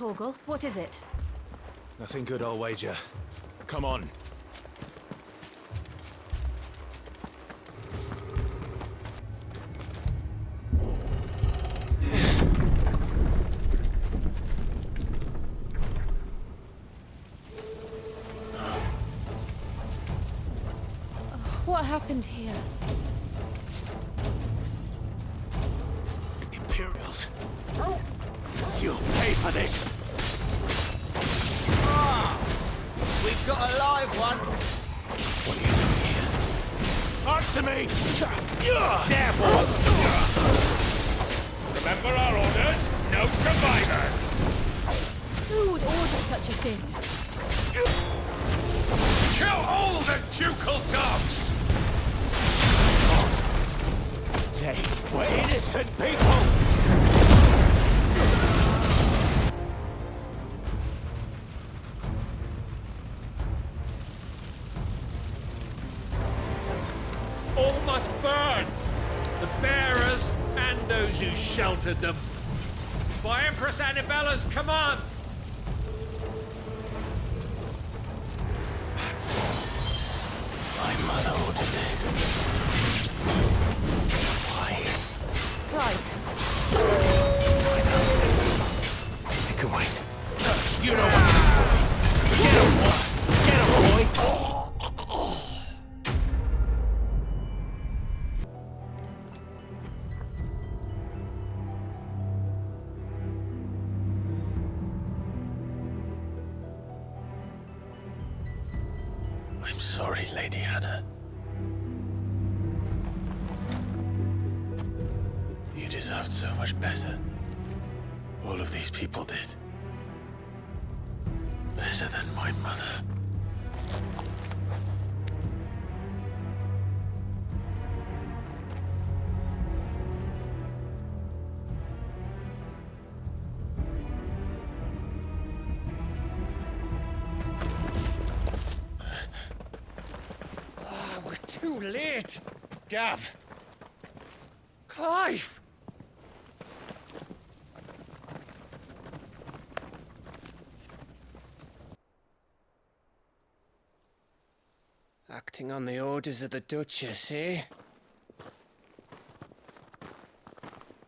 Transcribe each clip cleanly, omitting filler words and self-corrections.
Torgal, what is it? Nothing good, I'll wager. Come on. What happened here? Imperials. You'll pay for this! We've got a live one. What are you doing here? Answer me! There, boy. Remember our orders? No survivors. Who would order such a thing? Kill all the ducal dogs. They were innocent people! All must burn. The bearers and those who sheltered them. By Empress Annabella's command. My mother ordered this. Why? Clive, I know. It can wait. You know what to do, boy. Get him, boy! Get him, boy! I'm sorry, Lady Hannah. You deserved so much better. All of these people did. Better than my mother. We're too late. Gav. Clive. Acting on the orders of the Duchess, eh?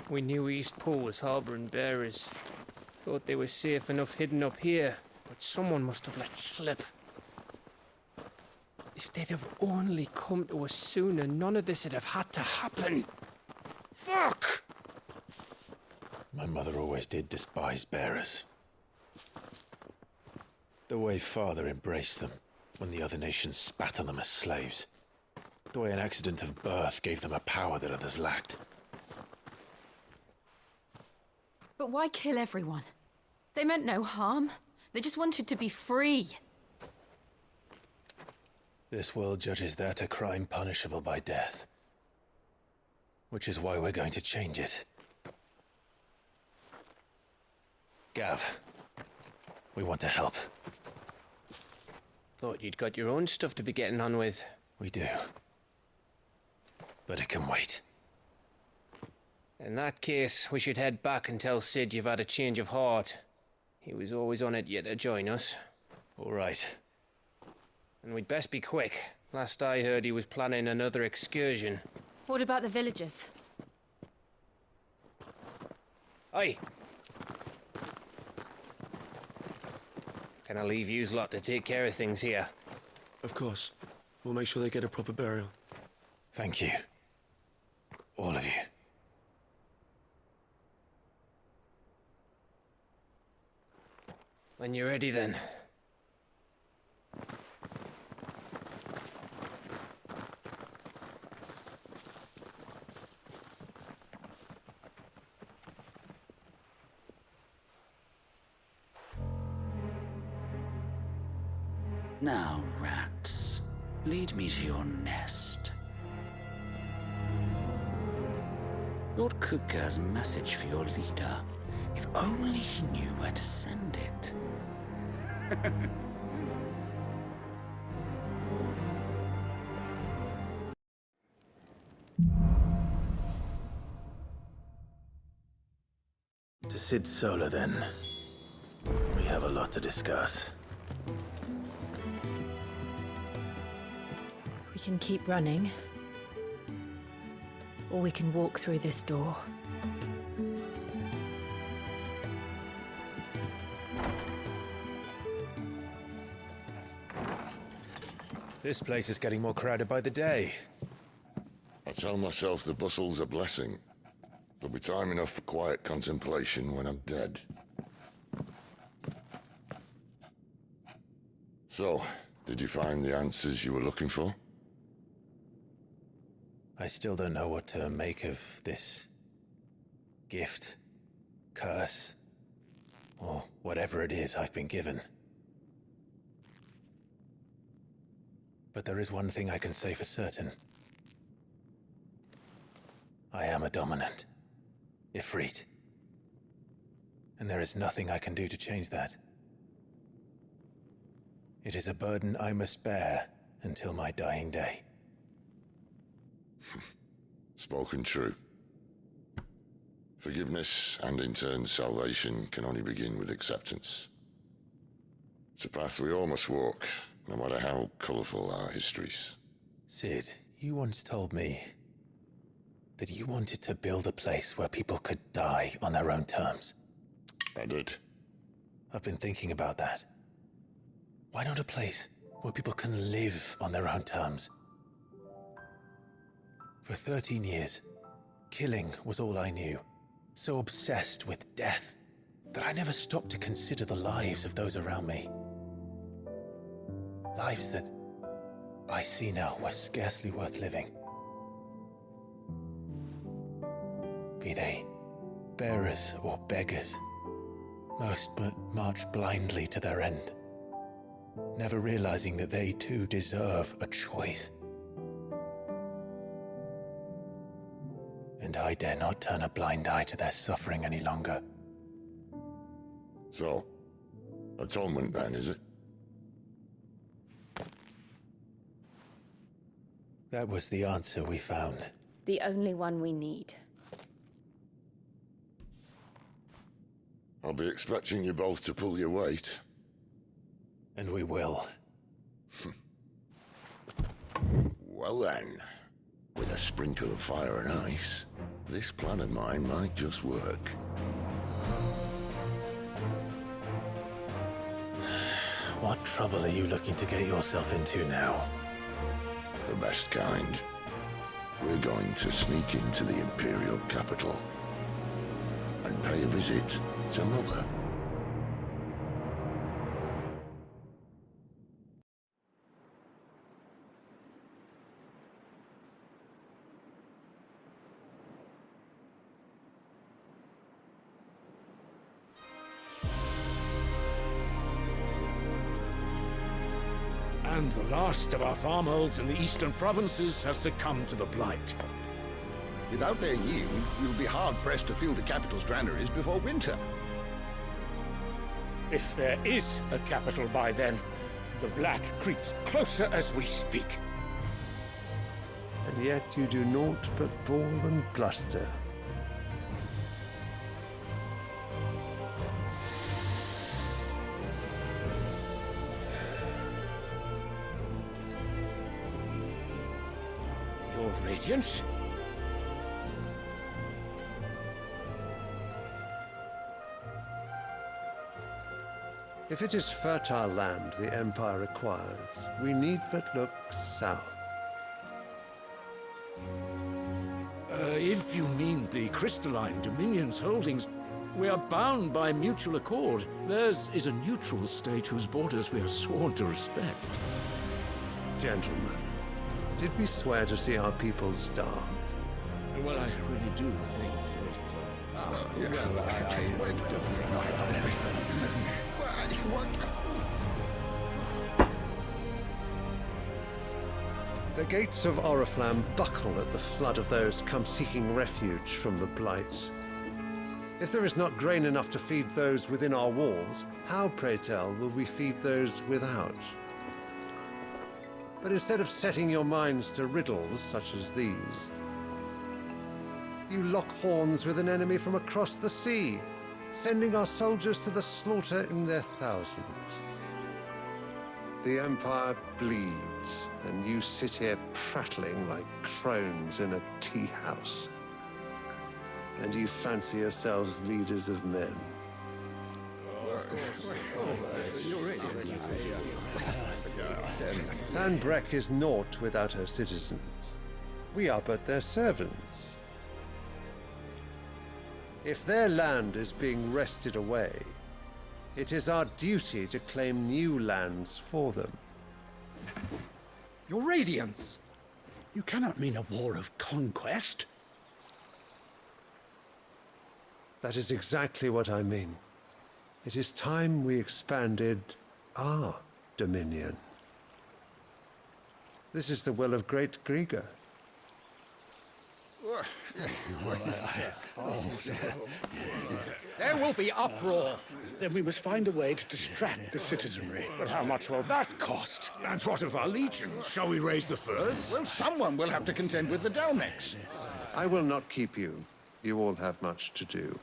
We knew Eastpool was harbouring bearers. Thought they were safe enough hidden up here, but someone must have let slip. If they'd have only come to us sooner, none of this would have had to happen. Fuck! My mother always did despise bearers. The way Father embraced them when the other nations spat on them as slaves. The way an accident of birth gave them a power that others lacked. but why kill everyone? They meant no harm. They just wanted to be free. This world judges that a crime punishable by death. Which is why we're going to change it. Gav, we want to help. Thought you'd got your own stuff to be getting on with. We do. But it can wait. In that case, we should head back and tell Sid you've had a change of heart. He was always on it yet to join us. All right. And we'd best be quick. Last I heard, he was planning another excursion. What about the villagers? Aye. Can I leave yous lot to take care of things here? Of course. We'll make sure they get a proper burial. Thank you. All of you. When you're ready, then. Now, rats, lead me to your nest. Lord Kupka has a message for your leader. If only he knew where to send it. To Sid Solar, then. have a lot to discuss. We can keep running. Or we can walk through this door. This place is getting more crowded by the day. I tell myself the bustle's a blessing. There'll be time enough for quiet contemplation when I'm dead. So, did you find the answers you were looking for? I still don't know what to make of this gift, curse, or whatever it is I've been given. But there is one thing I can say for certain. I am a dominant, Ifrit. And there is nothing I can do to change that. It is a burden I must bear until my dying day. Spoken true. Forgiveness, and in turn salvation, can only begin with acceptance. It's a path we all must walk, no matter how colourful our histories. Sid, you once told me that you wanted to build a place where people could die on their own terms. I did. I've been thinking about that. Why not a place where people can live on their own terms? For 13 years, killing was all I knew. So obsessed with death that I never stopped to consider the lives of those around me. Lives that I see now were scarcely worth living. Be they bearers or beggars, most but march blindly to their end, never realizing that they too deserve a choice. And I dare not turn a blind eye to their suffering any longer. So, atonement then, is it? That was the answer we found. The only one we need. I'll be expecting you both to pull your weight. And we will. Well then, with a sprinkle of fire and ice, this plan of mine might just work. What trouble are you looking to get yourself into now? The best kind. We're going to sneak into the Imperial capital and pay a visit to Mother. And the last of our farmholds in the eastern provinces has succumbed to the blight. Without their yield, we'll be hard-pressed to fill the capital's granaries before winter. If there is a capital by then, the black creeps closer as we speak. And yet you do naught but bawl and bluster. Your Radiance? If it is fertile land the Empire requires, we need but look south. If you mean the crystalline Dominion's holdings, we are bound by mutual accord. Theirs is a neutral state whose borders we are sworn to respect. Gentlemen, did we swear to see our people starve? Well, I really do think The gates of Oriflamme buckle at the flood of those come seeking refuge from the Blight. If there is not grain enough to feed those within our walls, how, pray tell, will we feed those without? But instead of setting your minds to riddles such as these, you lock horns with an enemy from across the sea. sending our soldiers to the slaughter in their thousands. The Empire bleeds, and you sit here prattling like crones in a tea house. And you fancy yourselves leaders of men. Sanbreque is naught without her citizens. We are but their servants. If their land is being wrested away, it is our duty to claim new lands for them. Your Radiance! You cannot mean a war of conquest. That is exactly what I mean. It is time we expanded our dominion. This is the will of great Grieger. There will be uproar. Then we must find a way to distract the citizenry. But how much will that cost? And what of our legions? Shall we raise the furs? Well, someone will have to contend with the Dalmex. I will not keep you. You all have much to do.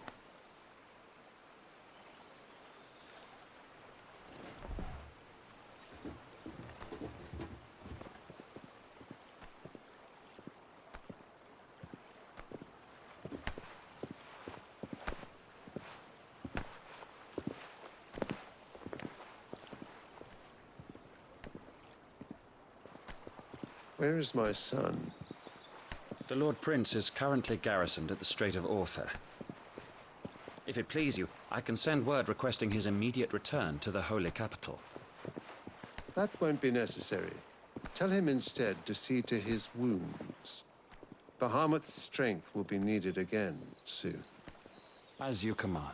Where is my son? The Lord Prince is currently garrisoned at the Strait of Author. If it please you, I can send word requesting his immediate return to the Holy Capital. That won't be necessary. Tell him instead to see to his wounds. Bahamut's strength will be needed again soon. As you command.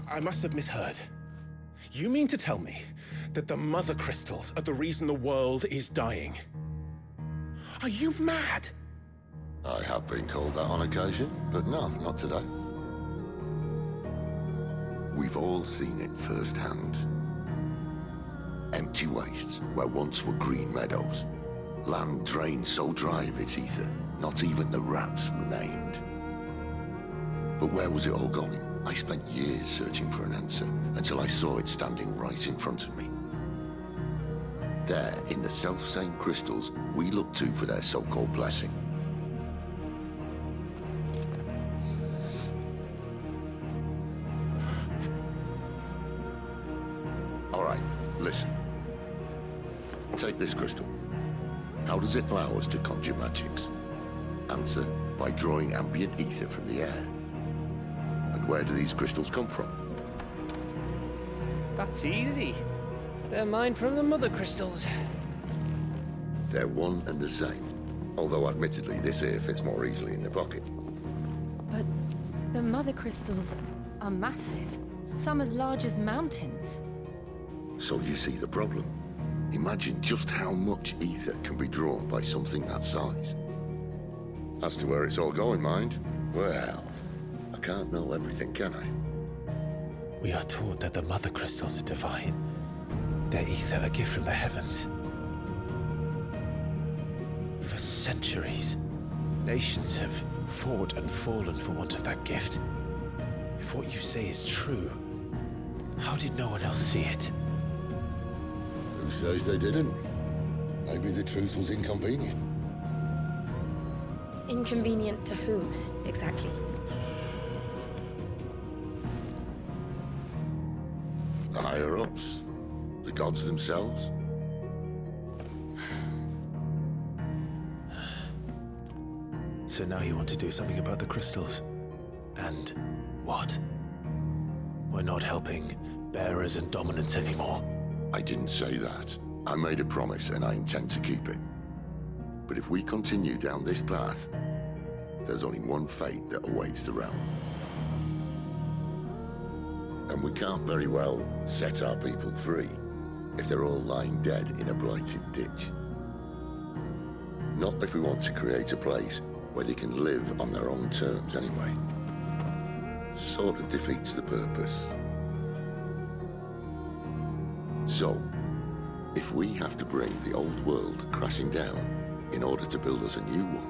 I must have misheard. You mean to tell me that the Mother Crystals are the reason the world is dying? Are you mad? I have been called that on occasion, but no, not today. We've all seen it firsthand. Empty wastes where once were green meadows. Land drained so dry of its ether, not even the rats remained. But where was it all going? I spent years searching for an answer, until I saw it standing right in front of me. There, in the self-same crystals we look to for their so-called blessing. All right, listen. Take this crystal. How does it allow us to conjure magics? Answer, by drawing ambient ether from the air. And where do these crystals come from? That's easy. They're mine from the Mother Crystals. They're one and the same. Although admittedly this here fits more easily in the pocket. But the Mother Crystals are massive. Some as large as mountains. So you see the problem. Imagine just how much ether can be drawn by something that size. As to where it's all going, mind, well, I can't know everything, can I? We are taught that the Mother Crystals are divine. Their ether a gift from the heavens. For centuries, nations have fought and fallen for want of that gift. If what you say is true, how did no one else see it? Who says they didn't? Maybe the truth was inconvenient. Inconvenient to whom, exactly? The higher-ups? The gods themselves? So now you want to do something about the crystals? And what? We're not helping bearers and dominants anymore. I didn't say that. I made a promise and I intend to keep it. But if we continue down this path, there's only one fate that awaits the realm. And we can't very well set our people free if they're all lying dead in a blighted ditch. Not if we want to create a place where they can live on their own terms anyway. Sort of defeats the purpose. So, if we have to bring the old world crashing down in order to build us a new one.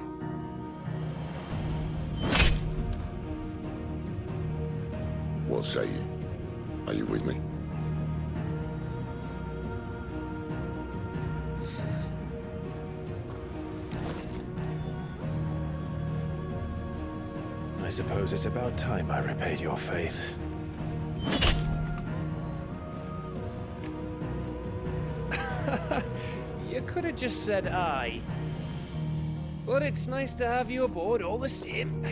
What say you? Are you with me? I suppose it's about time I repaid your faith. You could have just said aye. But it's nice to have you aboard all the same.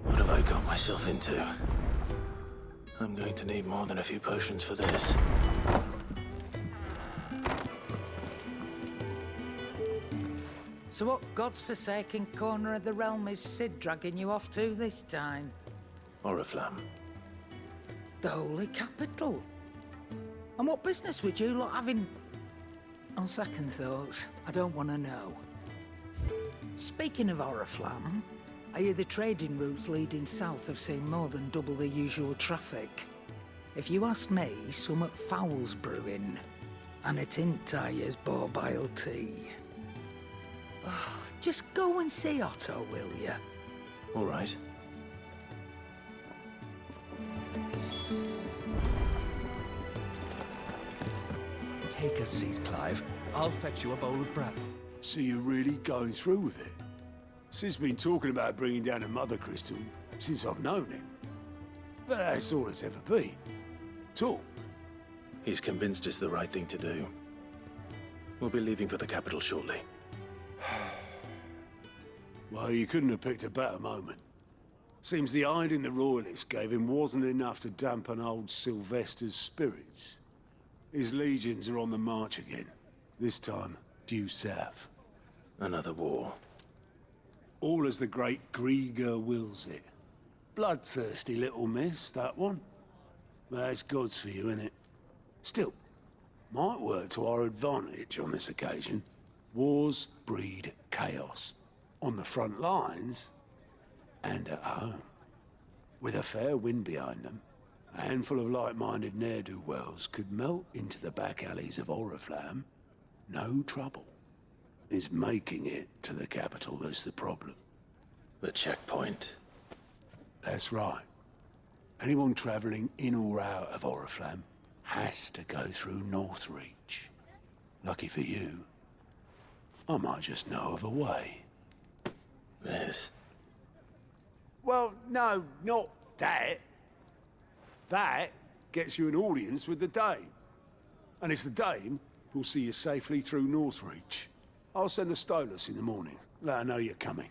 What have I got myself into? I'm going to need more than a few potions for this. So what God's forsaken corner of the realm is Sid dragging you off to this time? Oriflamme. The Holy Capital. And what business would you lot having... On second thoughts, I don't want to know. Speaking of Oriflamme, I hear the trading routes leading south have seen more than double the usual traffic. If you ask me, somewhat foul's brewing. And it ain't Tyre's borbile tea. Oh, just go and see Otto, will you? All right. Take a seat, Clive. I'll fetch you a bowl of broth. So you're really going through with it? Sid's been talking about bringing down a mother crystal since I've known him. But that's all it's ever been. Talk. He's convinced it's the right thing to do. We'll be leaving for the capital shortly. Well, you couldn't have picked a better moment. Seems the hiding the royalists gave him wasn't enough to dampen old Sylvester's spirits. His legions are on the march again. This time, due south. Another war. All as the great Grieger wills it. Bloodthirsty little miss, that one. That's God's for you, innit? Still, might work to our advantage on this occasion. Wars breed chaos. On the front lines, and at home. With a fair wind behind them, a handful of like-minded ne'er-do-wells could melt into the back alleys of Oriflamme. No trouble. It's making it to the capital that's the problem. The checkpoint. That's right. Anyone travelling in or out of Oriflamme has to go through Northreach. Lucky for you, I might just know of a way. This? Well, no, not that. That gets you an audience with the Dame. And it's the Dame who'll see you safely through Northreach. I'll send the Stolas in the morning. Let her know you're coming.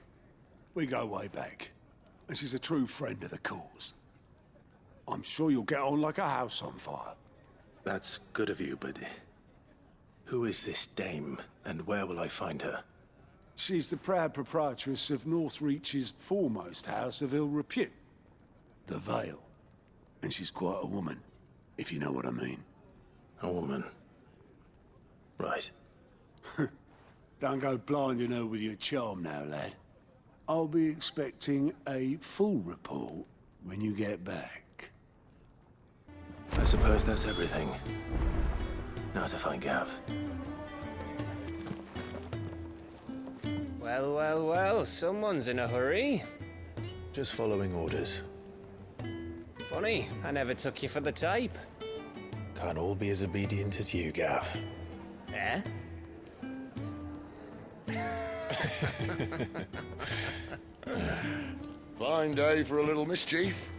We go way back. And she's a true friend of the cause. I'm sure you'll get on like a house on fire. That's good of you, but... who is this Dame, and where will I find her? She's the proud proprietress of Northreach's foremost house of ill repute, the Vale. And she's quite a woman, if you know what I mean. A woman? Right. Don't go blinding her with your charm now, lad. I'll be expecting a full report when you get back. I suppose that's everything. Now to find Gav. Well, well, well, someone's in a hurry. Just following orders. Funny, I never took you for the type. Can't all be as obedient as you, Gav. Eh? Fine day for a little mischief,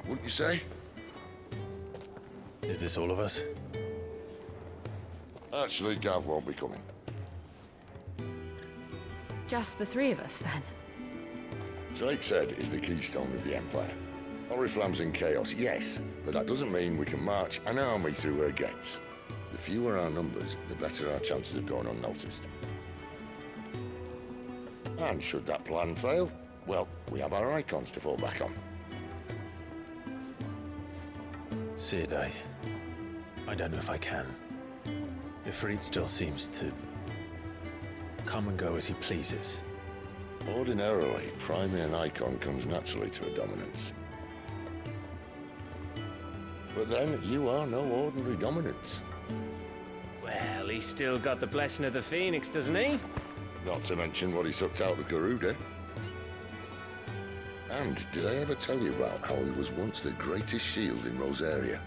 wouldn't you say? Is this all of us? Actually, Gav won't be coming. Just the three of us, then? Drake said is the keystone of the Empire. Oriflamme's in chaos, yes, but that doesn't mean we can march an army through her gates. The fewer our numbers, the better our chances of going unnoticed. And should that plan fail, well, we have our icons to fall back on. Sid, I don't know if I can. Ifrit still seems to come and go as he pleases. Ordinarily, priming an icon comes naturally to a dominance. But then, you are no ordinary dominance. Well, he's still got the blessing of the Phoenix, doesn't he? Not to mention what he sucked out of Garuda. And did I ever tell you about how he was once the greatest shield in Rosaria?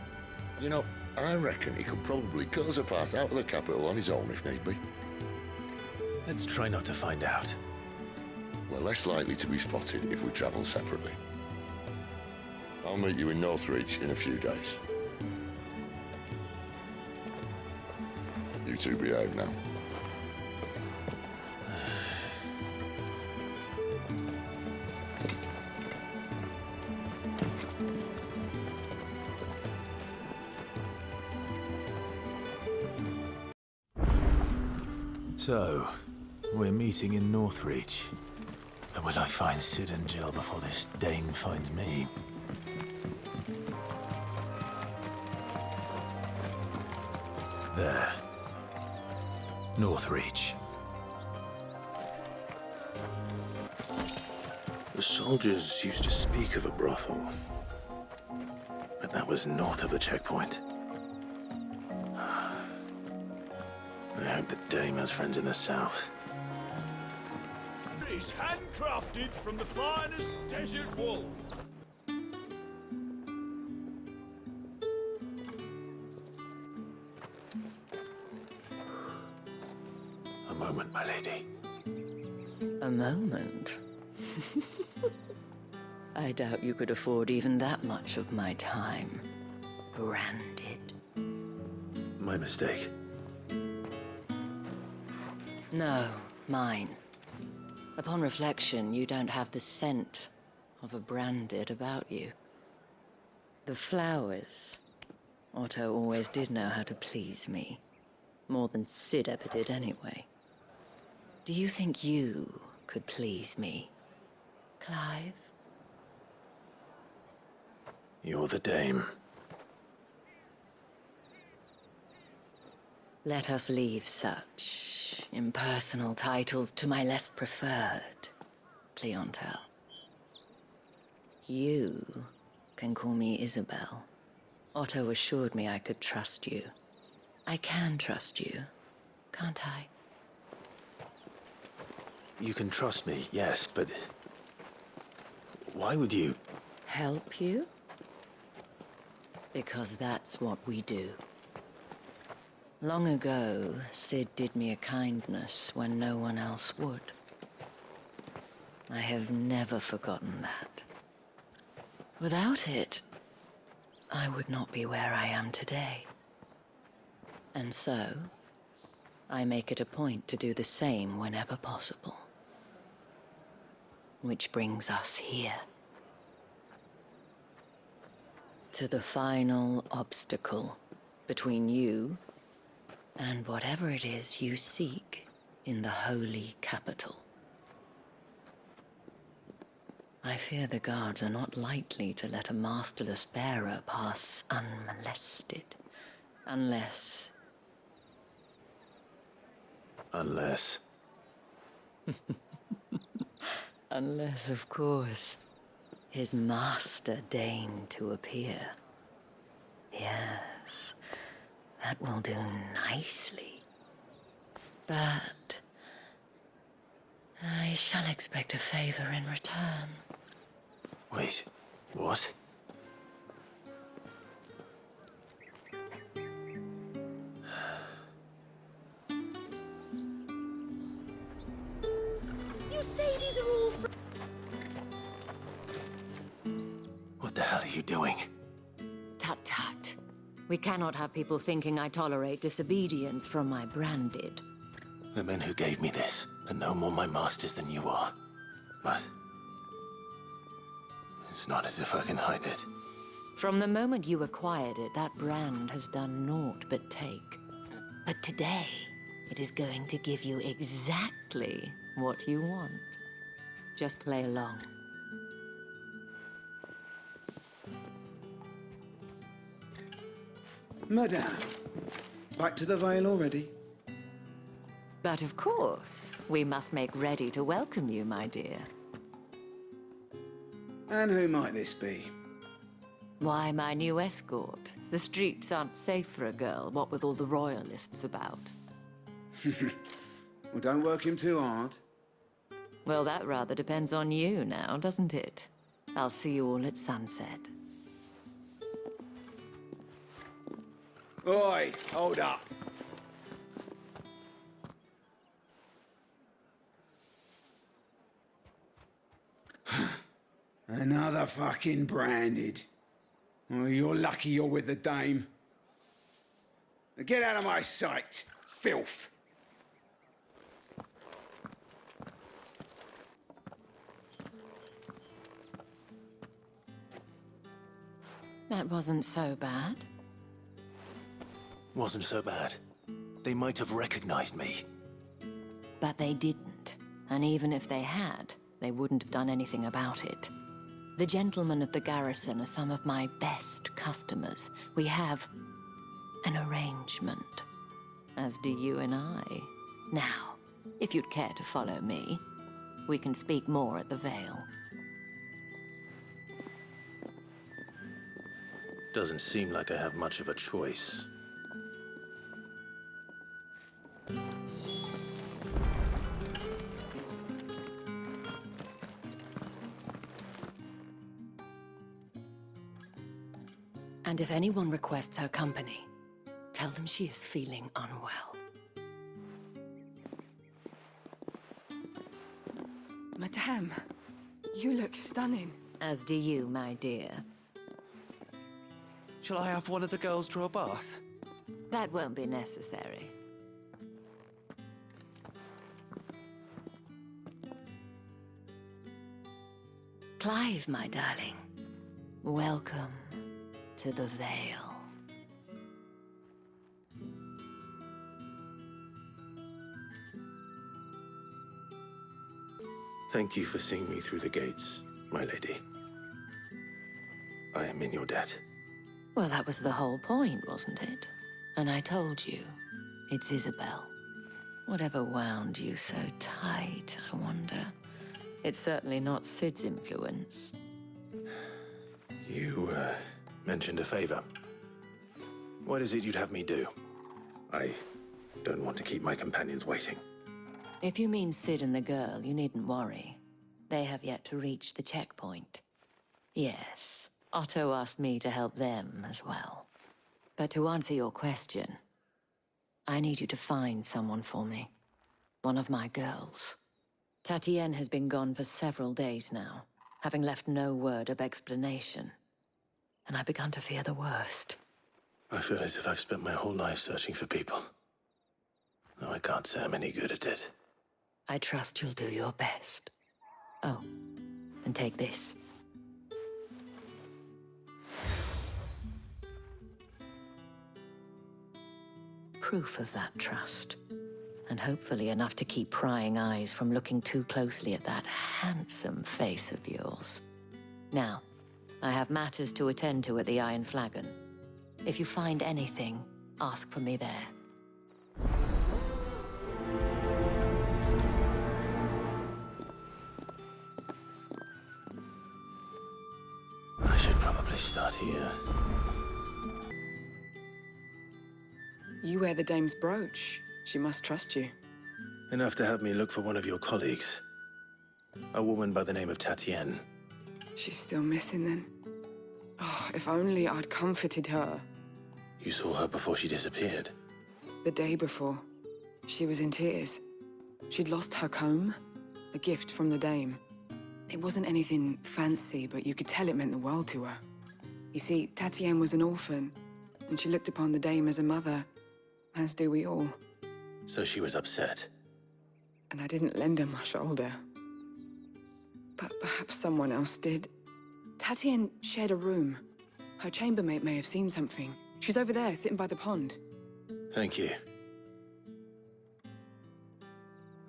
You know, I reckon he could probably cut us a path out of the capital on his own if need be. Let's try not to find out. We're less likely to be spotted if we travel separately. I'll meet you in Northreach in a few days. You two behave now. So, we're meeting in Northreach. But will I find Sid and Jill before this Dane finds me? There. Northreach. The soldiers used to speak of a brothel. But that was north of the checkpoint. I hope the Dame has friends in the south. It's handcrafted from the finest desert wool. A moment, my lady. A moment? I doubt you could afford even that much of my time. Branded. My mistake. No, mine. Upon reflection, you don't have the scent of a branded about you. The flowers. Otto always did know how to please me. More than Sid ever did anyway. Do you think you could please me, Clive? You're the Dame. Let us leave such impersonal titles to my less preferred clientele. You can call me Isabel. Otto assured me I could trust you. I can trust you, can't I? You can trust me, yes, but... why would you... Help you? Because that's what we do. Long ago, Sid did me a kindness when no one else would. I have never forgotten that. Without it, I would not be where I am today. And so, I make it a point to do the same whenever possible. Which brings us here. To the final obstacle between you and whatever it is you seek in the holy capital. I fear the guards are not likely to let a masterless bearer pass unmolested, unless... Unless... Unless, of course, his master deigned to appear. Yes, that will do nicely. But I shall expect a favor in return. Wait, what? You say these are all What the hell are you doing? Tut-tut. We cannot have people thinking I tolerate disobedience from my branded. The men who gave me this are no more my masters than you are. But... it's not as if I can hide it. From the moment you acquired it, that brand has done naught but take. But today, it is going to give you exactly what you want. Just play along. Madame, back to the Vale already? But of course, we must make ready to welcome you, my dear. And who might this be? Why, my new escort. The streets aren't safe for a girl, what with all the royalists about. Well, don't work him too hard. Well, that rather depends on you now, doesn't it? I'll see you all at sunset. Oi, hold up. Another fucking branded. Oh, you're lucky you're with the dame. Now get out of my sight, filth. That wasn't so bad. Wasn't so bad. They might have recognized me. But they didn't. And even if they had, they wouldn't have done anything about it. The gentlemen of the garrison are some of my best customers. We have an arrangement, as do you and I. Now, if you'd care to follow me, we can speak more at the Vale. Doesn't seem like I have much of a choice. And if anyone requests her company, tell them she is feeling unwell. Madame, you look stunning. As do you, my dear. Shall I have one of the girls draw a bath? That won't be necessary. Clive, my darling, welcome to the Vale. Thank you for seeing me through the gates, my lady. I am in your debt. Well, that was the whole point, wasn't it? And I told you, it's Isabel. Whatever wound you so tight, I wonder. It's certainly not Sid's influence. You, mentioned a favor. What is it you'd have me do? I don't want to keep my companions waiting. If you mean Sid and the girl, you needn't worry. They have yet to reach the checkpoint. Yes, Otto asked me to help them as well. But to answer your question, I need you to find someone for me. One of my girls. Tatienne has been gone for several days now, having left no word of explanation. And I've begun to fear the worst. I feel as if I've spent my whole life searching for people. No, I can't say I'm any good at it. I trust you'll do your best. Oh, and take this. Proof of that trust. And hopefully enough to keep prying eyes from looking too closely at that handsome face of yours. Now, I have matters to attend to at the Iron Flagon. If you find anything, ask for me there. I should probably start here. You wear the dame's brooch. She must trust you. Enough to have me look for one of your colleagues. A woman by the name of Tatienne. She's still missing then. Oh, if only I'd comforted her. You saw her before she disappeared. The day before, she was in tears. She'd lost her comb, a gift from the dame. It wasn't anything fancy, but you could tell it meant the world to her. You see, Tatienne was an orphan, and she looked upon the dame as a mother, as do we all. So she was upset. And I didn't lend her my shoulder. But perhaps someone else did. Tatienne shared a room. Her chambermaid may have seen something. She's over there, sitting by the pond. Thank you.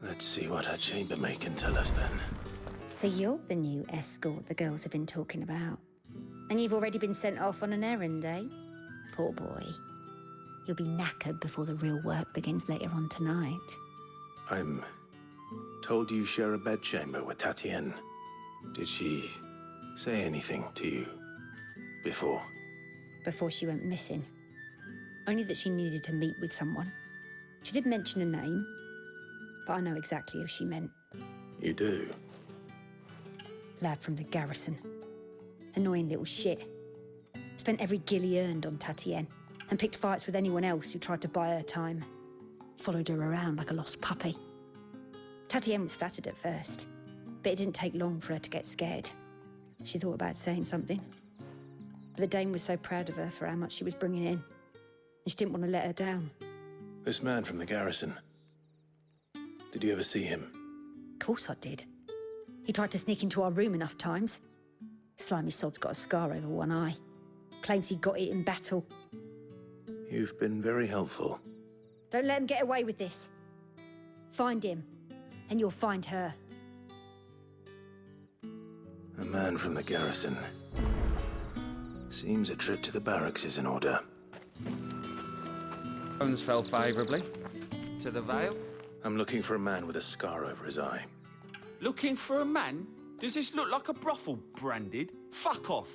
Let's see what her chambermaid can tell us then. So you're the new escort the girls have been talking about. And you've already been sent off on an errand, eh? Poor boy. You'll be knackered before the real work begins later on tonight. I'm told you share a bedchamber with Tatienne. Did she say anything to you before? Before she went missing. Only that she needed to meet with someone. She did mention a name, but I know exactly who she meant. You do? Lad from the garrison. Annoying little shit. Spent every gil he earned on Tatienne, and picked fights with anyone else who tried to buy her time. Followed her around like a lost puppy. Tatienne was flattered at first, but it didn't take long for her to get scared. She thought about saying something. But the dame was so proud of her for how much she was bringing in, and she didn't want to let her down. This man from the garrison. Did you ever see him? Of course I did. He tried to sneak into our room enough times. Slimy sod's got a scar over one eye. Claims he got it in battle. You've been very helpful. Don't let him get away with this. Find him, and you'll find her. A man from the garrison. Seems a trip to the barracks is in order. Bones fell favourably. To the Vale? I'm looking for a man with a scar over his eye. Looking for a man? Does this look like a brothel, Branded? Fuck off.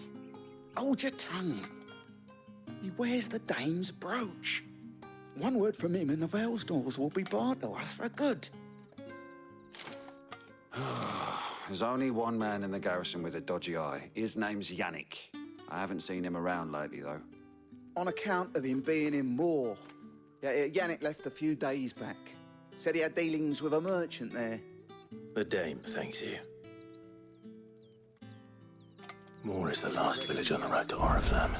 Hold your tongue. He wears the dame's brooch. One word from him and the Vale's doors will be barred to us for good. There's only one man in the garrison with a dodgy eye. His name's Yannick. I haven't seen him around lately, though. On account of him being in war. Yeah, Yannick left a few days back. Said he had dealings with a merchant there. The dame thanks you. Moor is the last village on the road to Oriflamme.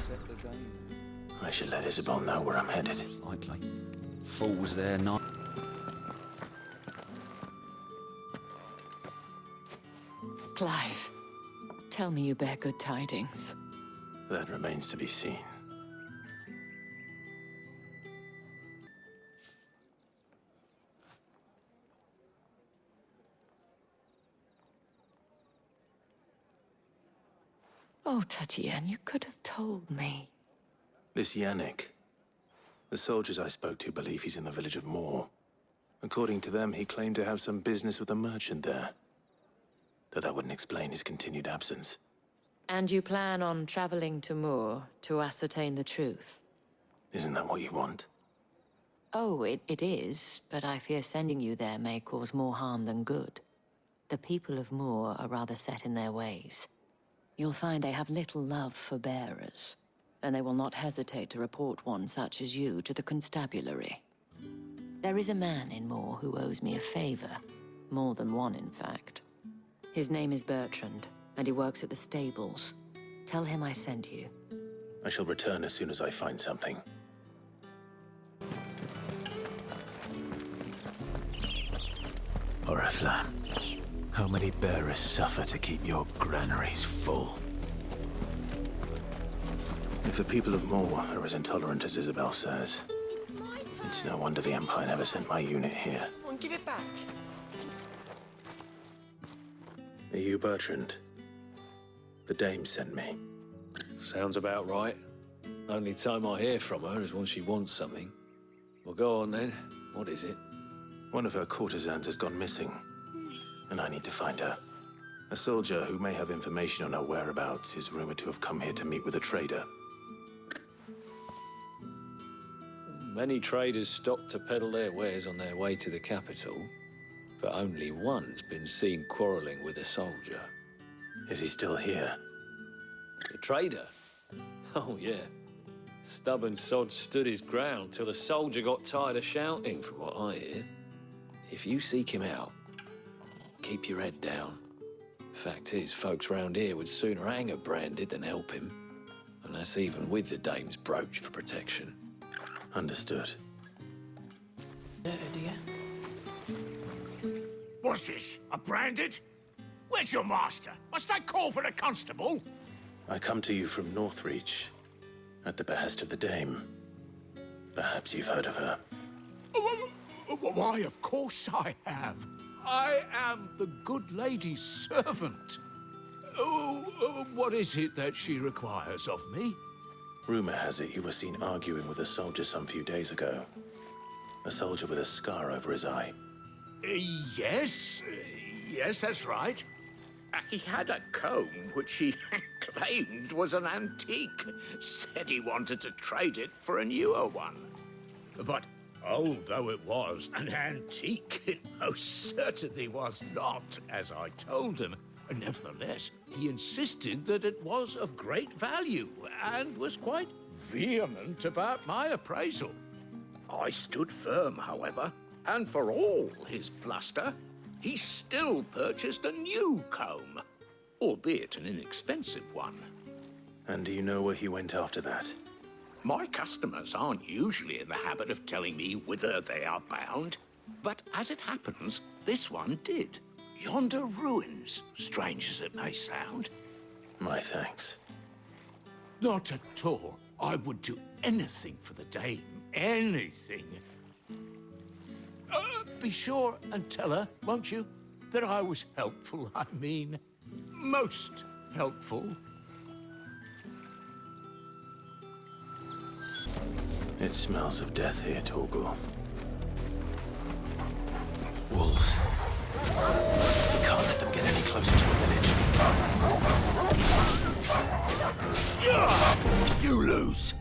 I should let Isabel know where I'm headed. Likely. Fools there, not. Clive, tell me you bear good tidings. That remains to be seen. Oh, Tatienne, you could have told me. This Yannick. The soldiers I spoke to believe he's in the village of Moor. According to them, he claimed to have some business with a merchant there. Though that wouldn't explain his continued absence. And you plan on traveling to Moor to ascertain the truth? Isn't that what you want? Oh, it is, but I fear sending you there may cause more harm than good. The people of Moor are rather set in their ways. You'll find they have little love for bearers, and they will not hesitate to report one such as you to the constabulary. There is a man in Moor who owes me a favor. More than one, in fact. His name is Bertrand, and he works at the stables. Tell him I sent you. I shall return as soon as I find something. Oriflamme, how many bearers suffer to keep your granaries full? If the people of Moor are as intolerant as Isabel says, it's no wonder the Empire never sent my unit here. Come on, give it back. Are you Bertrand? The dame sent me. Sounds about right. Only time I hear from her is when she wants something. Well, go on then. What is it? One of her courtesans has gone missing, and I need to find her. A soldier who may have information on her whereabouts is rumored to have come here to meet with a trader. Many traders stop to peddle their wares on their way to the capital, but only one's been seen quarreling with a soldier. Is he still here? The trader? Oh, yeah. Stubborn sod stood his ground till the soldier got tired of shouting, from what I hear. If you seek him out, keep your head down. Fact is, folks round here would sooner hang a Branded than help him. And that's even with the dame's brooch for protection. Understood. Dear. What's this? A Branded? Where's your master? Must I call for the constable? I come to you from Northreach, at the behest of the dame. Perhaps you've heard of her. Why, of course I have. I am the good lady's servant. What is it that she requires of me? Rumor has it you were seen arguing with a soldier some few days ago. A soldier with a scar over his eye. Yes. Yes, that's right. He had a comb which he claimed was an antique. Said he wanted to trade it for a newer one. But old though it was, an antique it most certainly was not, as I told him. Nevertheless, he insisted that it was of great value and was quite vehement about my appraisal. I stood firm, however, and for all his bluster, he still purchased a new comb, albeit an inexpensive one. And do you know where he went after that? My customers aren't usually in the habit of telling me whither they are bound, but as it happens, this one did. Yonder ruins, strange as it may sound. My thanks. Not at all. I would do anything for the dame. Anything. Be sure and tell her, won't you, that I was helpful. I mean, most helpful. It smells of death here, Torgor. Wolves. We can't let them get any closer to the village. You lose.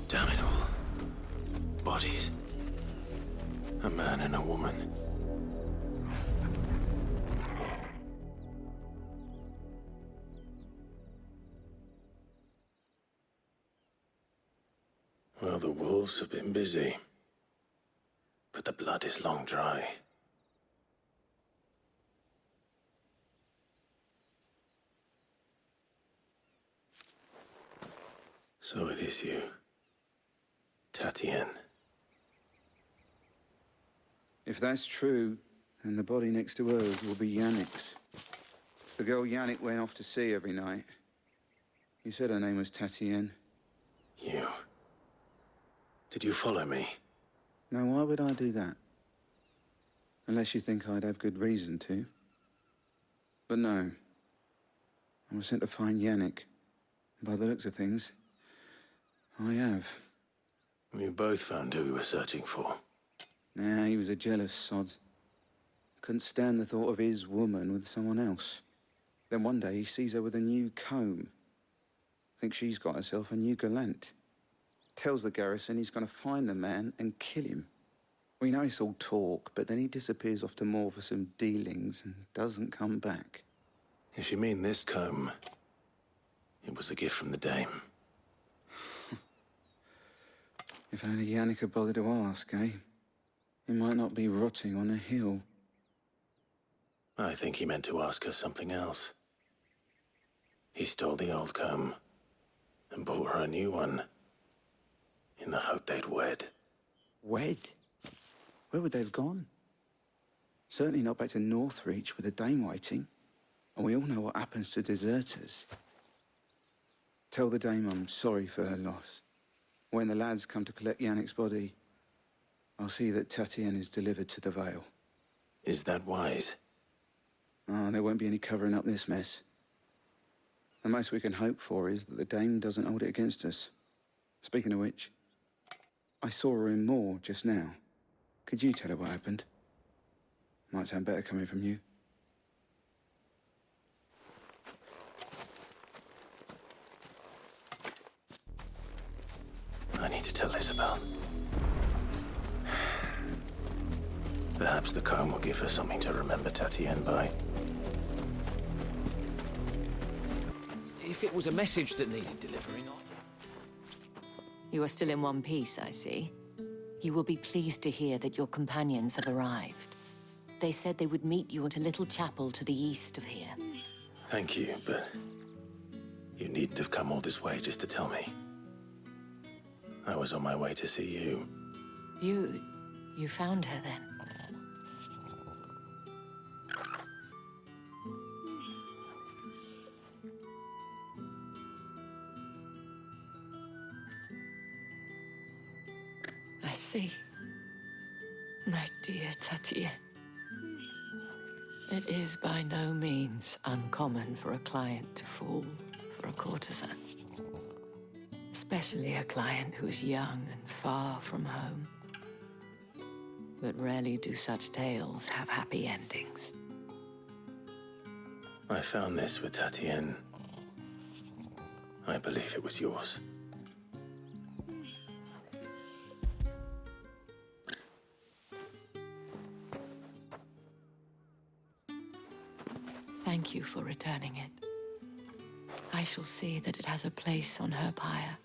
Damn it all. Bodies. A man and a woman. Well, the wolves have been busy. But the blood is long dry. So it is you. Tatienne. If that's true, then the body next to hers will be Yannick's. The girl Yannick went off to sea every night. You said her name was Tatienne. You. Did you follow me? Now, why would I do that? Unless you think I'd have good reason to. But no. I was sent to find Yannick. By the looks of things, I have. We both found who we were searching for. Nah, he was a jealous sod. Couldn't stand the thought of his woman with someone else. Then one day he sees her with a new comb. Thinks she's got herself a new gallant. Tells the garrison he's going to find the man and kill him. We know it's all talk, but then he disappears off to Moor for some dealings and doesn't come back. If you mean this comb, it was a gift from the dame. If only Yannick had bothered to ask, eh? He might not be rotting on a hill. I think he meant to ask her something else. He stole the old comb and bought her a new one in the hope they'd wed. Wed? Where would they have gone? Certainly not back to Northreach with the dame waiting. And we all know what happens to deserters. Tell the dame I'm sorry for her loss. When the lads come to collect Yannick's body, I'll see that Tatienne is delivered to the Vale. Is that wise? Ah, there won't be any covering up this mess. The most we can hope for is that the dame doesn't hold it against us. Speaking of which, I saw her in Moor just now. Could you tell her what happened? Might sound better coming from you. I need to tell Isabel. Perhaps the comb will give her something to remember Tatienne by. If it was a message that needed delivering, You are still in one piece, I see. You will be pleased to hear that your companions have arrived. They said they would meet you at a little chapel to the east of here. Thank you, but you needn't have come all this way just to tell me. I was on my way to see you. You found her then? I see. My dear Tatienne. It is by no means uncommon for a client to fall for a courtesan. especially a client who is young and far from home. But rarely do such tales have happy endings. I found this with Tatienne. I believe it was yours. Thank you for returning it. I shall see that it has a place on her pyre.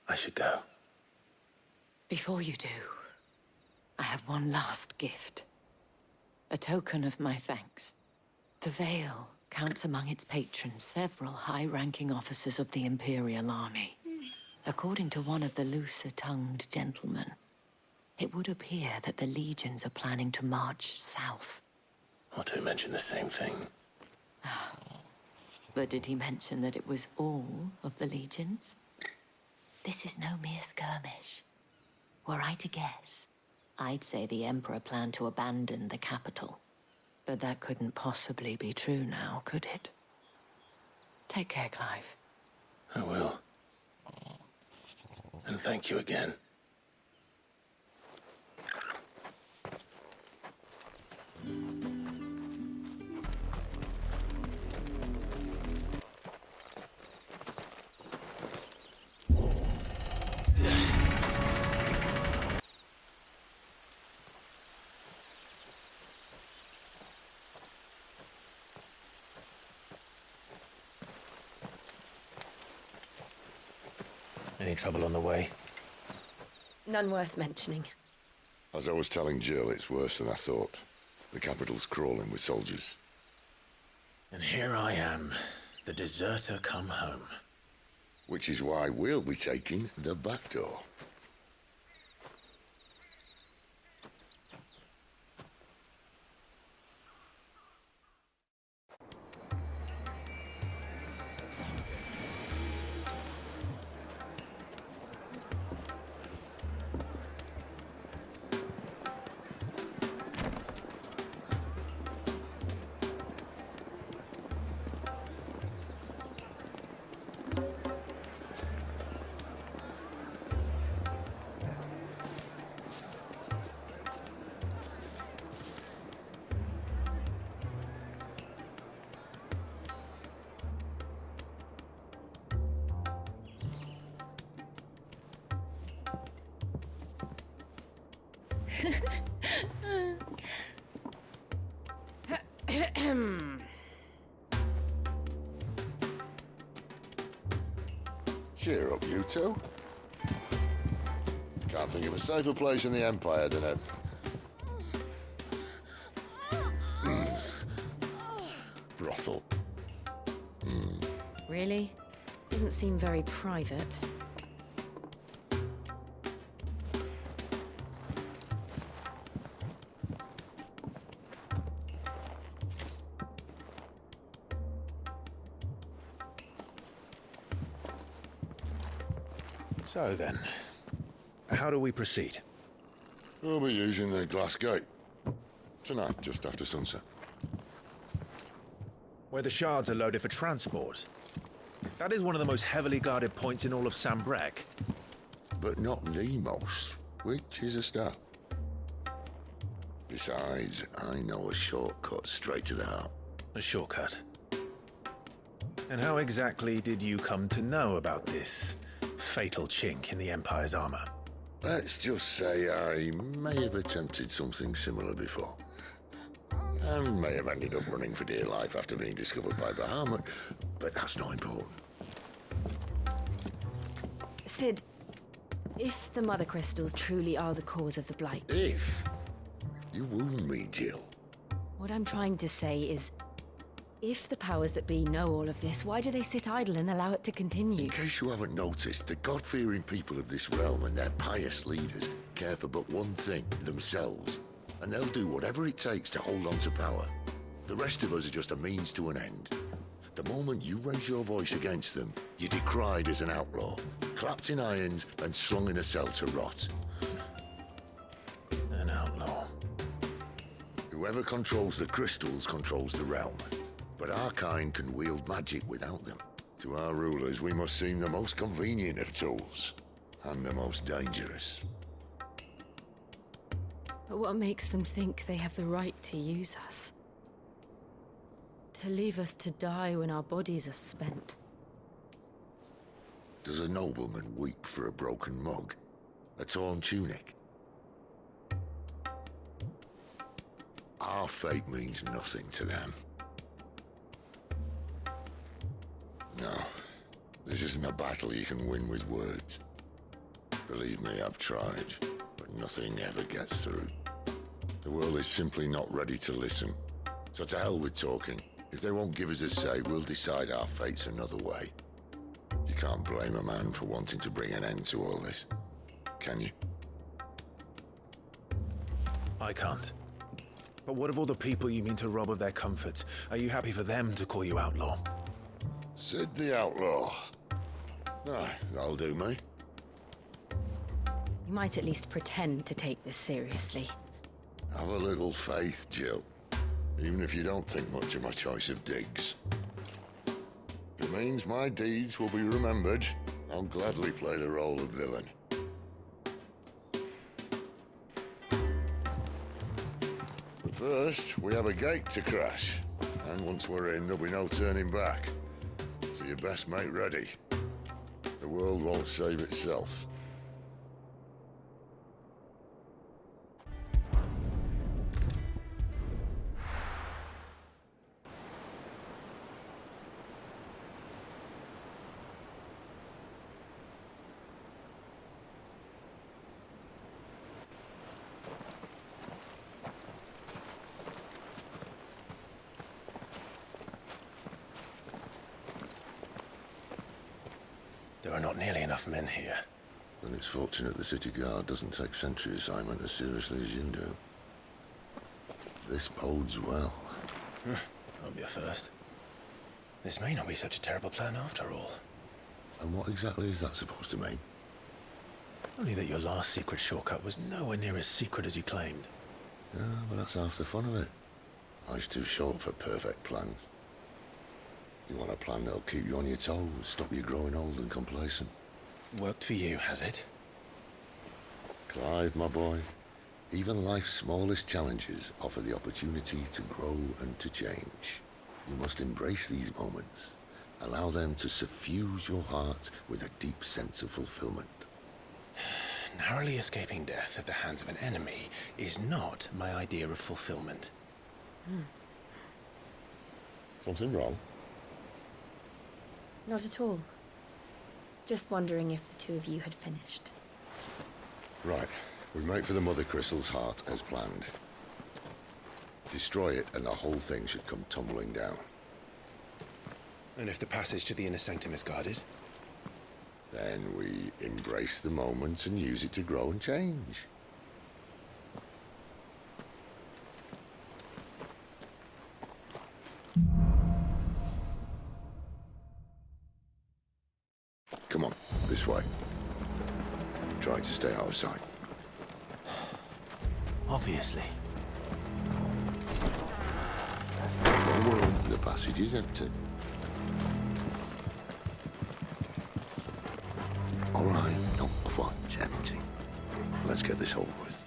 I should go. Before you do, I have one last gift. A token of my thanks. The Vale counts among its patrons several high-ranking officers of the Imperial Army. According to one of the looser-tongued gentlemen, it would appear that the legions are planning to march south. Or to mention the same thing. But did he mention that it was all of the legions? This is no mere skirmish. Were I to guess, I'd say the Emperor planned to abandon the capital. But that couldn't possibly be true now, could it? Take care, Clive. I will. And thank you again. Any trouble on the way? None worth mentioning. As I was telling Jill, it's worse than I thought. The capital's crawling with soldiers. And here I am, the deserter come home. Which is why we'll be taking the back door. Cheer up, you two. Can't think of a safer place in the Empire than a... brothel. Really? Doesn't seem very private. So then, how do we proceed? We'll be using the glass gate. Tonight, just after sunset. Where the shards are loaded for transport. That is one of the most heavily guarded points in all of Sambrec. But not the most, which is a start. Besides, I know a shortcut straight to the heart. A shortcut? And how exactly did you come to know about this fatal chink in the Empire's armor? Let's just say I may have attempted something similar before. And may have ended up running for dear life after being discovered by Bahamut, but that's not important. Sid, if the Mother Crystals truly are the cause of the Blight... If? You wound me, Jill. What I'm trying to say is, if the powers that be know all of this, why do they sit idle and allow it to continue? In case you haven't noticed, the God-fearing people of this realm and their pious leaders care for but one thing, themselves. And they'll do whatever it takes to hold on to power. The rest of us are just a means to an end. The moment you raise your voice against them, you're decried as an outlaw, clapped in irons and slung in a cell to rot. An outlaw. Whoever controls the crystals controls the realm. But our kind can wield magic without them. To our rulers, we must seem the most convenient of tools. And the most dangerous. But what makes them think they have the right to use us? To leave us to die when our bodies are spent? Does a nobleman weep for a broken mug? A torn tunic? Our fate means nothing to them. No, this isn't a battle you can win with words. Believe me, I've tried, but nothing ever gets through. The world is simply not ready to listen. So to hell with talking. If they won't give us a say, we'll decide our fates another way. You can't blame a man for wanting to bring an end to all this, can you? I can't. But what of all the people you mean to rob of their comforts? Are you happy for them to call you outlaw? Sid the outlaw. Aye, that'll do me. You might at least pretend to take this seriously. Have a little faith, Jill. Even if you don't think much of my choice of digs. If it means my deeds will be remembered, I'll gladly play the role of villain. But first, we have a gate to crash. And once we're in, there'll be no turning back. So you best make ready. The world won't save itself. There are not nearly enough men here. Then it's fortunate the city guard doesn't take sentry assignment as seriously as you do. This bodes well. That'll be a first. This may not be such a terrible plan after all. And what exactly is that supposed to mean? Only that your last secret shortcut was nowhere near as secret as you claimed. Yeah, but that's half the fun of it. Life's too short for perfect plans. You want a plan that'll keep you on your toes, stop you growing old and complacent. Worked for you, has it? Clive, my boy, even life's smallest challenges offer the opportunity to grow and to change. You must embrace these moments. Allow them to suffuse your heart with a deep sense of fulfillment. Narrowly escaping death at the hands of an enemy is not my idea of fulfillment. Something wrong? Not at all. Just wondering if the two of you had finished. Right. We make for the Mother Crystal's heart as planned. Destroy it and the whole thing should come tumbling down. And if the passage to the inner sanctum is guarded? Then we embrace the moment and use it to grow and change. Come on, this way. Try to stay out of sight. Obviously. Don't worry, the passage is empty. All right, not quite empty. Let's get this over with.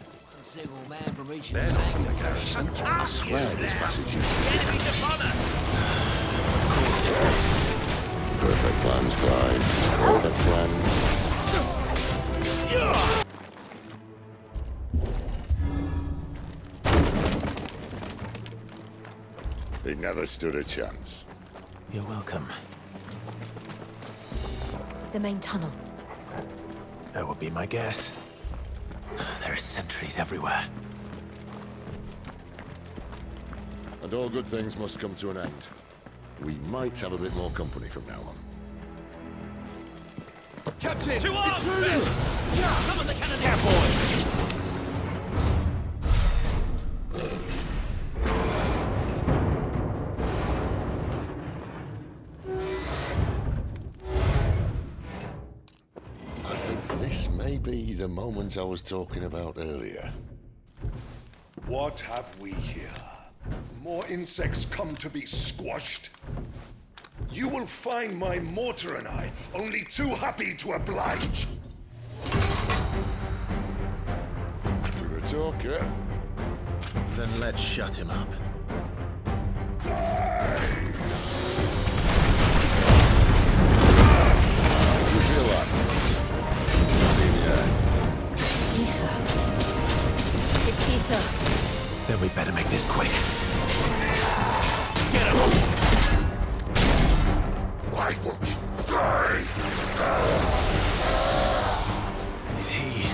A single man from reaching the sanctum. I swear this passage is... Enemies upon us! Perfect plans, Clive. Perfect plans. He never stood a chance. You're welcome. The main tunnel. That would be my guess. There are sentries everywhere. And all good things must come to an end. We might have a bit more company from now on. Captain! To arms! Summon the cannoneer, boy! I think this may be the moment I was talking about earlier. What have we here? More insects come to be squashed? You will find my mortar and I only too happy to oblige. To the talker. Then let's shut him up. You feel that? It's in the air. Ether. It's ether. Then we better make this quick. Get him! Why won't you die? Is he?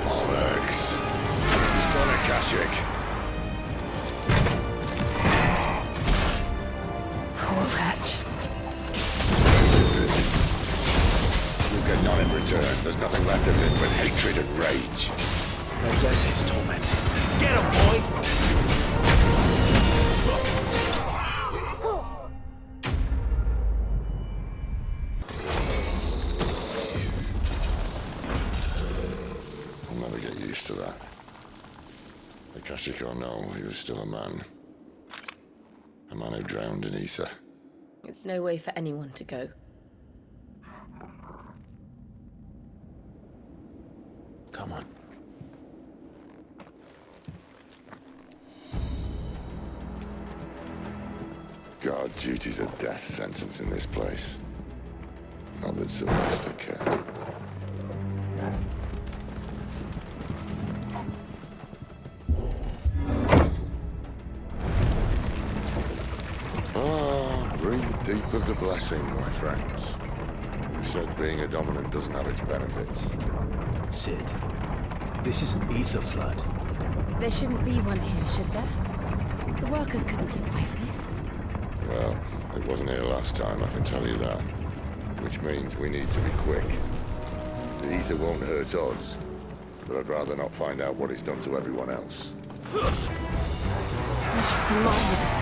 Bollocks. He's gone Akashic. Poor wretch. You get none in return. There's nothing left of him but hatred and rage. Let's end his torment. Get him, boy! I'll never get used to that. Akashic or no, he was still a man. A man who drowned in ether. It's no way for anyone to go. Come on. God, duty's a death sentence in this place. Not that Sylvester cared. Breathe deep of the blessing, my friends. You said being a dominant doesn't have its benefits. Sid, this is an ether flood. There shouldn't be one here, should there? The workers couldn't survive this. Well, it wasn't here last time, I can tell you that. Which means we need to be quick. The ether won't hurt us, but I'd rather not find out what it's done to everyone else. The marvels.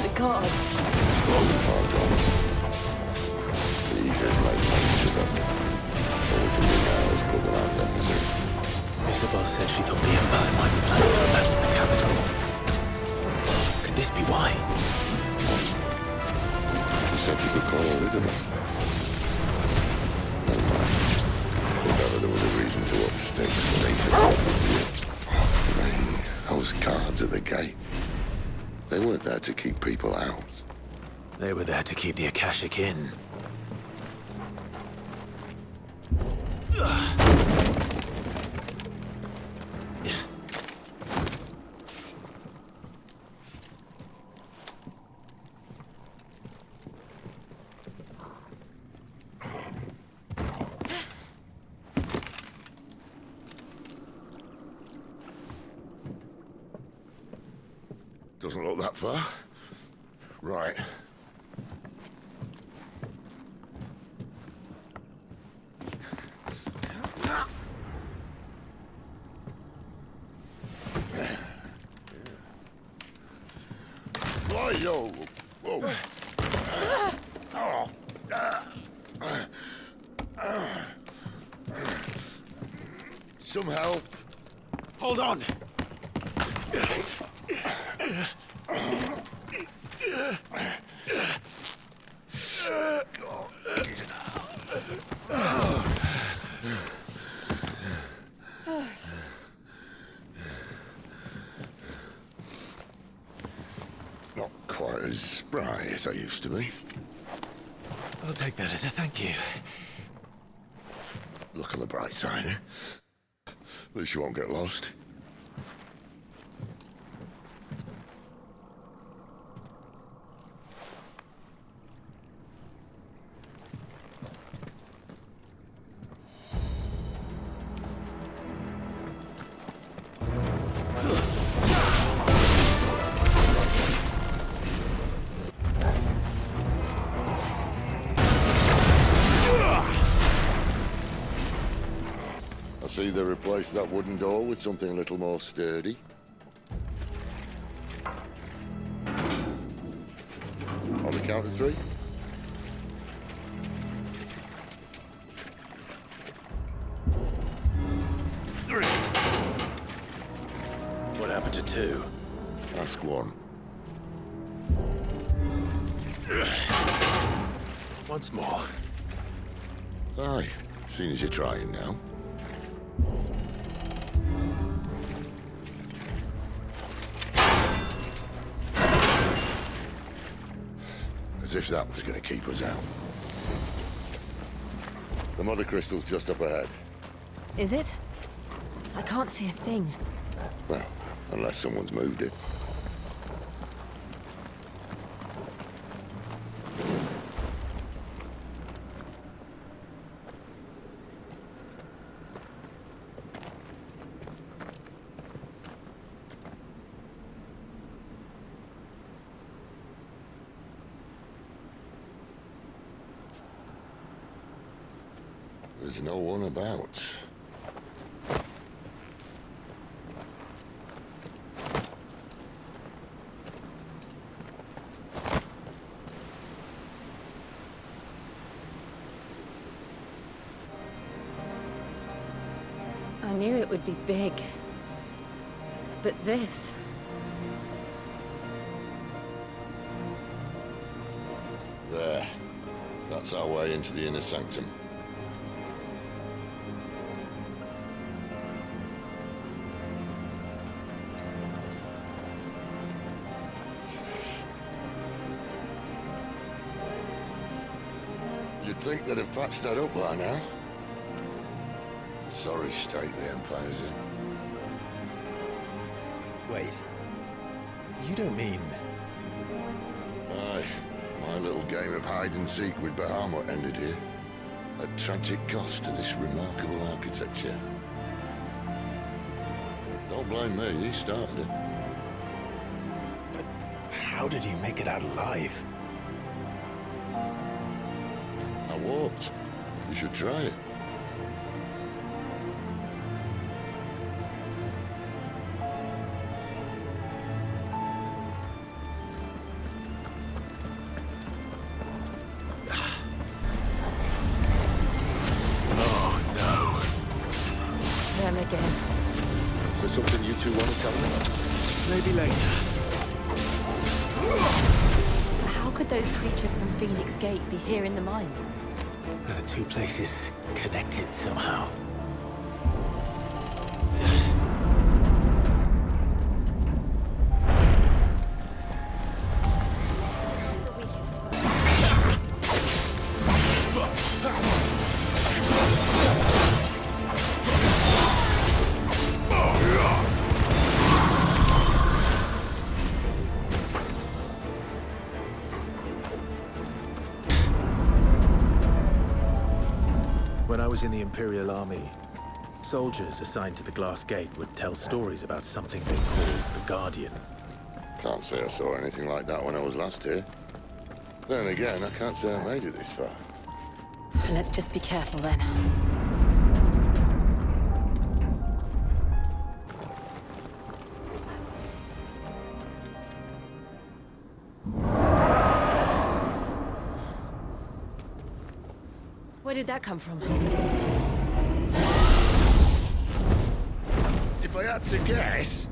The gods. Far gone. The ether's made monsters of them. All we can do now is put them out their misery. Isabel said she thought the Empire might be planning to abandon the capital. Could this be why? She said you could call her Isabel. Never mind. If ever there was a reason to up stakes, those guards at the gate. They weren't there to keep people out. They were there to keep the Akashic in. Doesn't look that far. Right. Why, yo? Whoa. Some help. Hold on! Not quite as spry as I used to be. I'll take that as a thank you. Look on the bright side, eh? At least you won't get lost. See, they replaced that wooden door with something a little more sturdy. On the count of three. What happened to two? Ask one. Once more. Aye, seeing as you're trying now. As if that was going to keep us out. The mother crystal's just up ahead. Is it? I can't see a thing. Well, unless someone's moved it. There's no one about. I knew it would be big. But this... There. That's our way into the inner sanctum. You'd think they'd have patched that up by now. Sorry state the Empire's in. Wait. You don't mean... Aye. My little game of hide-and-seek with Bahamut ended here. At tragic cost to this remarkable architecture. Don't blame me, he started it. But how did you make it out alive? I walked. You should try it. Again. Is there something you two want to tell me? Maybe later. How could those creatures from Phoenix Gate be here in the mines? The two places connected somehow. When I was in the Imperial Army, soldiers assigned to the Glass Gate would tell stories about something they called the Guardian. Can't say I saw anything like that when I was last here. Then again, I can't say I made it this far. Let's just be careful then. Where did that come from? If I had to guess...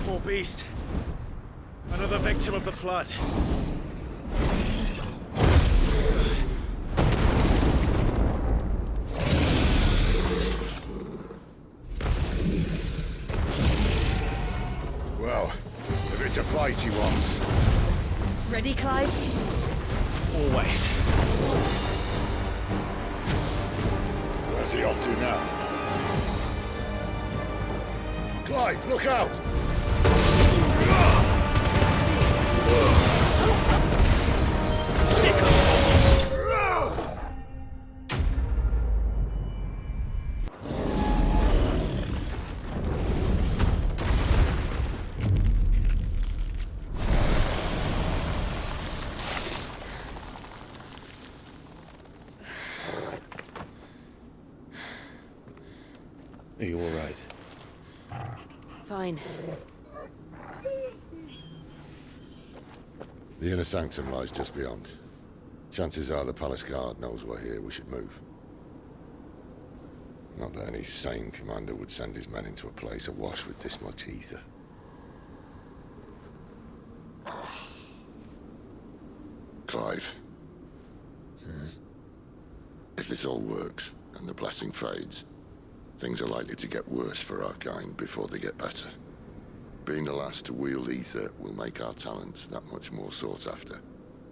Poor beast. Another victim of the flood. Well, if it's a fight he wants. Ready, Clive? Always. Where's he off to now? Clive, look out! Are you all right? Fine. The inner sanctum lies just beyond. Chances are the palace guard knows we're here. We should move. Not that any sane commander would send his men into a place awash with this much ether. Clive. If this all works, and the blessing fades, things are likely to get worse for our kind before they get better. Being the last to wield ether will make our talents that much more sought after,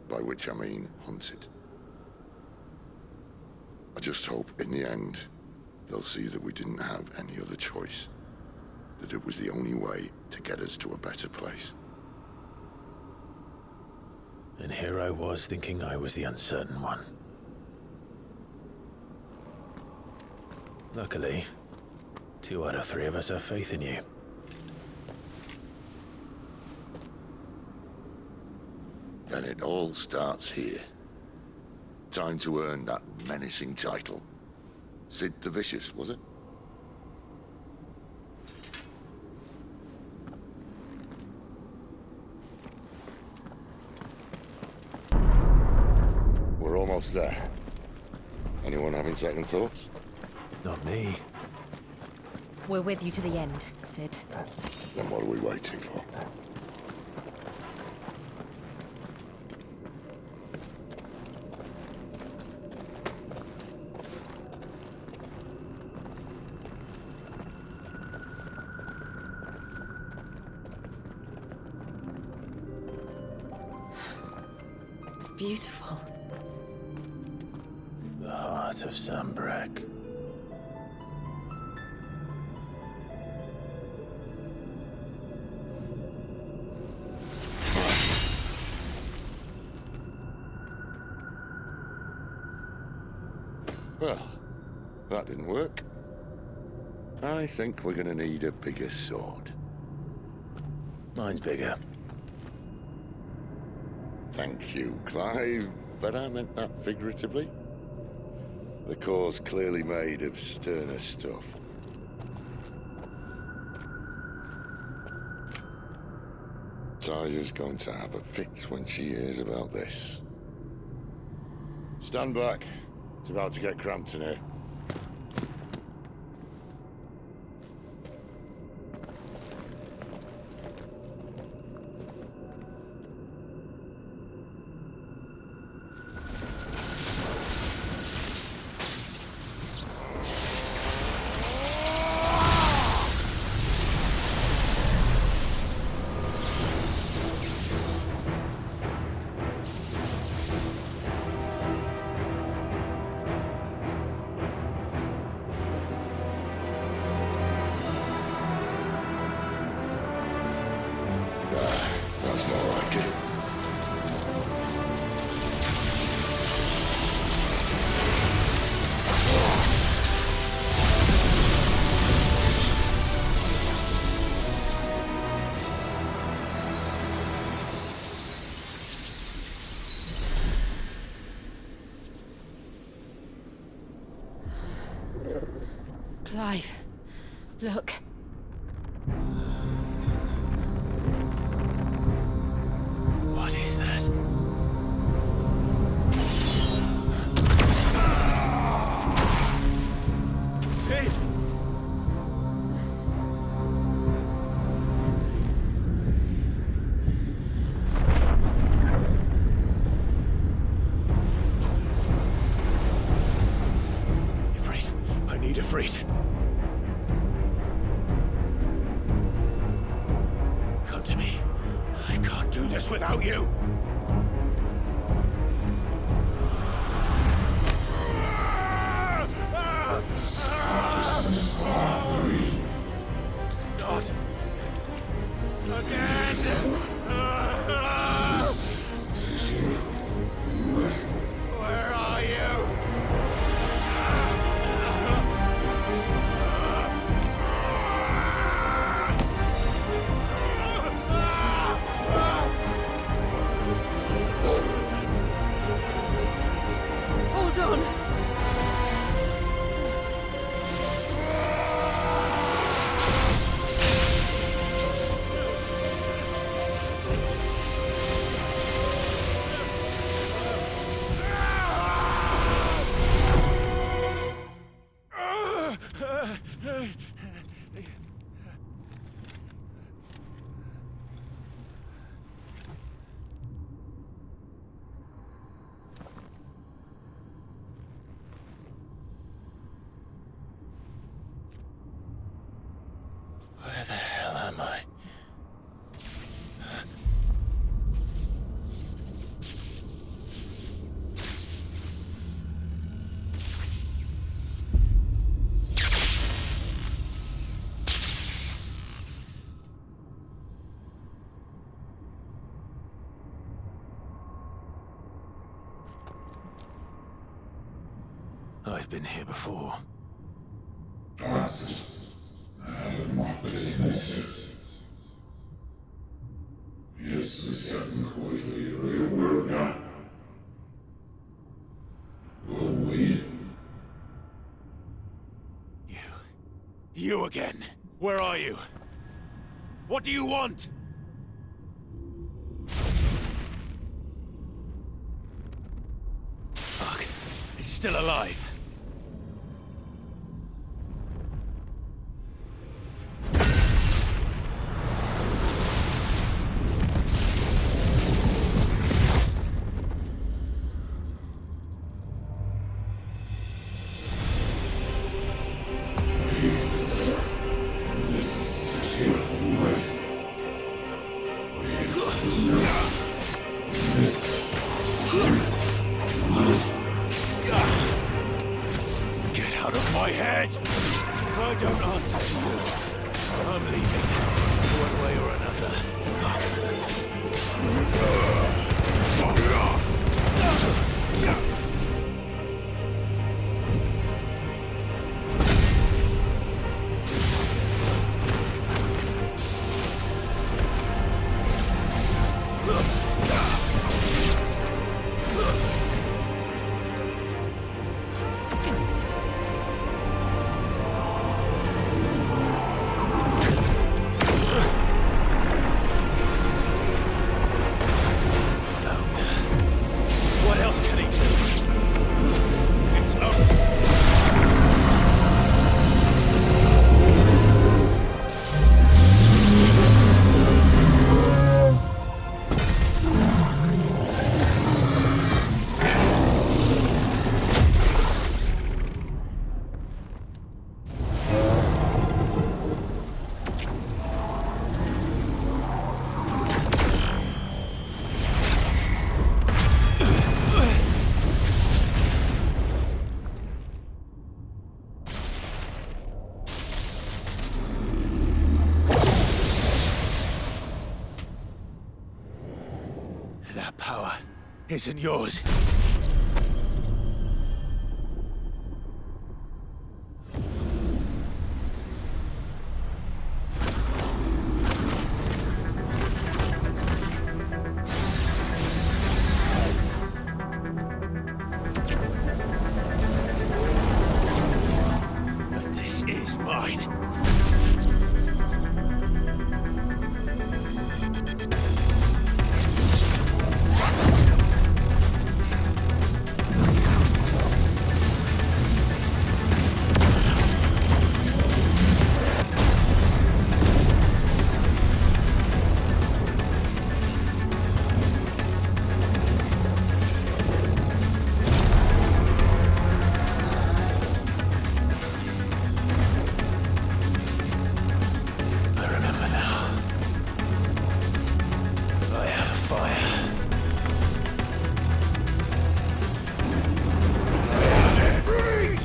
by which I mean hunted. I just hope, in the end, they'll see that we didn't have any other choice, that it was the only way to get us to a better place. And here I was thinking I was the uncertain one. Luckily, 2 out of 3 of us have faith in you. Then it all starts here. Time to earn that menacing title. Sid the Vicious, was it? We're almost there. Anyone having second thoughts? Not me. We're with you to the end, Sid. Then what are we waiting for? It's beautiful. The heart of Sambrek. Well, that didn't work. I think we're gonna need a bigger sword. Mine's bigger. Thank you, Clive, but I meant that figuratively. The core's clearly made of sterner stuff. Taya's going to have a fit when she hears about this. Stand back. It's about to get cramped in here. That's more like it. Clive, look. What is that? Sid! Ifrit, I need Ifrit. Come to me. I can't do this without you. Not again. Where are you? I've been here before. You again. Where are you? What do you want? Fuck. It's still alive. Get out of my head! I don't answer to you. I'm leaving, one way or another. What else can he do? It's over. That power isn't yours. But this is mine. I remember now. I had a fire. I had it freed!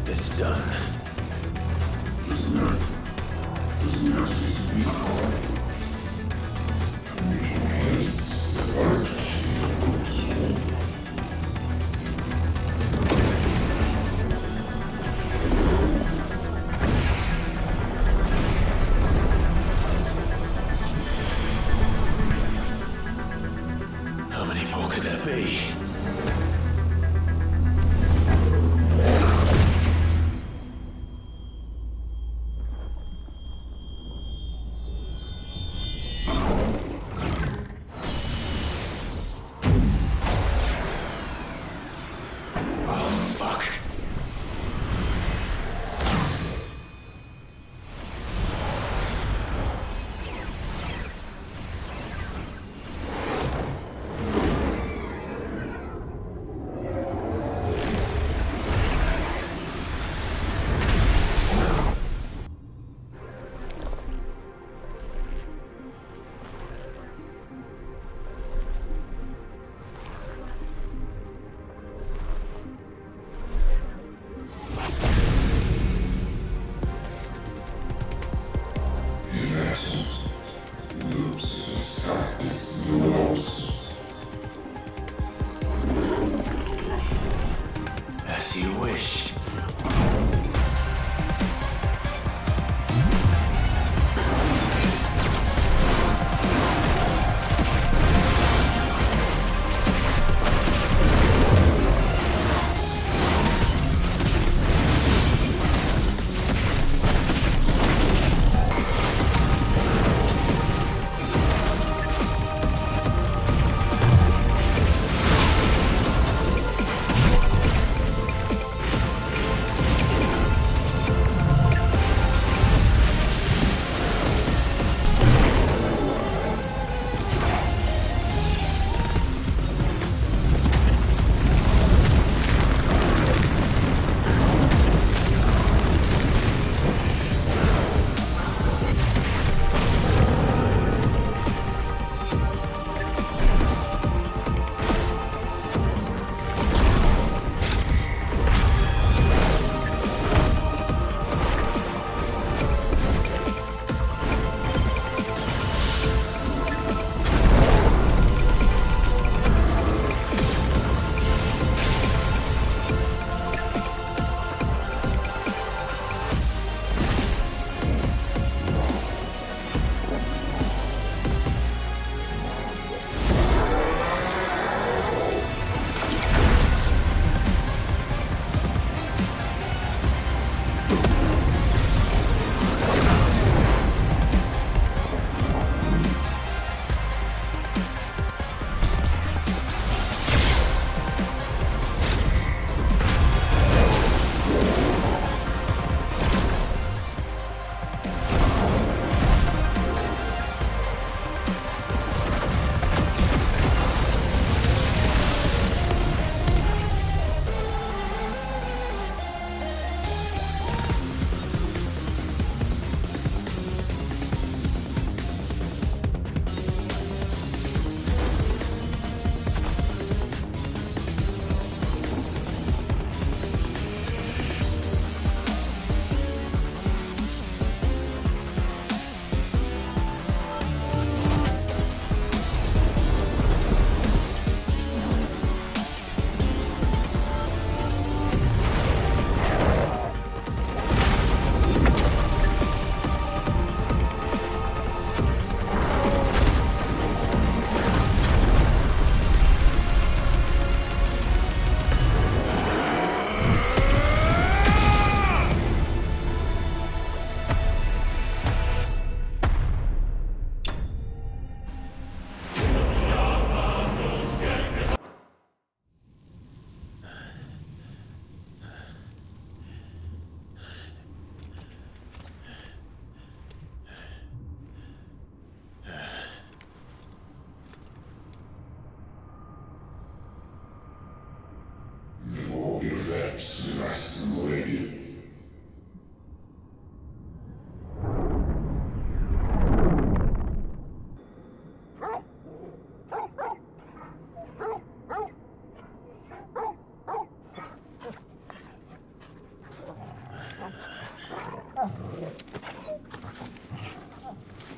It's done. How many more could there be?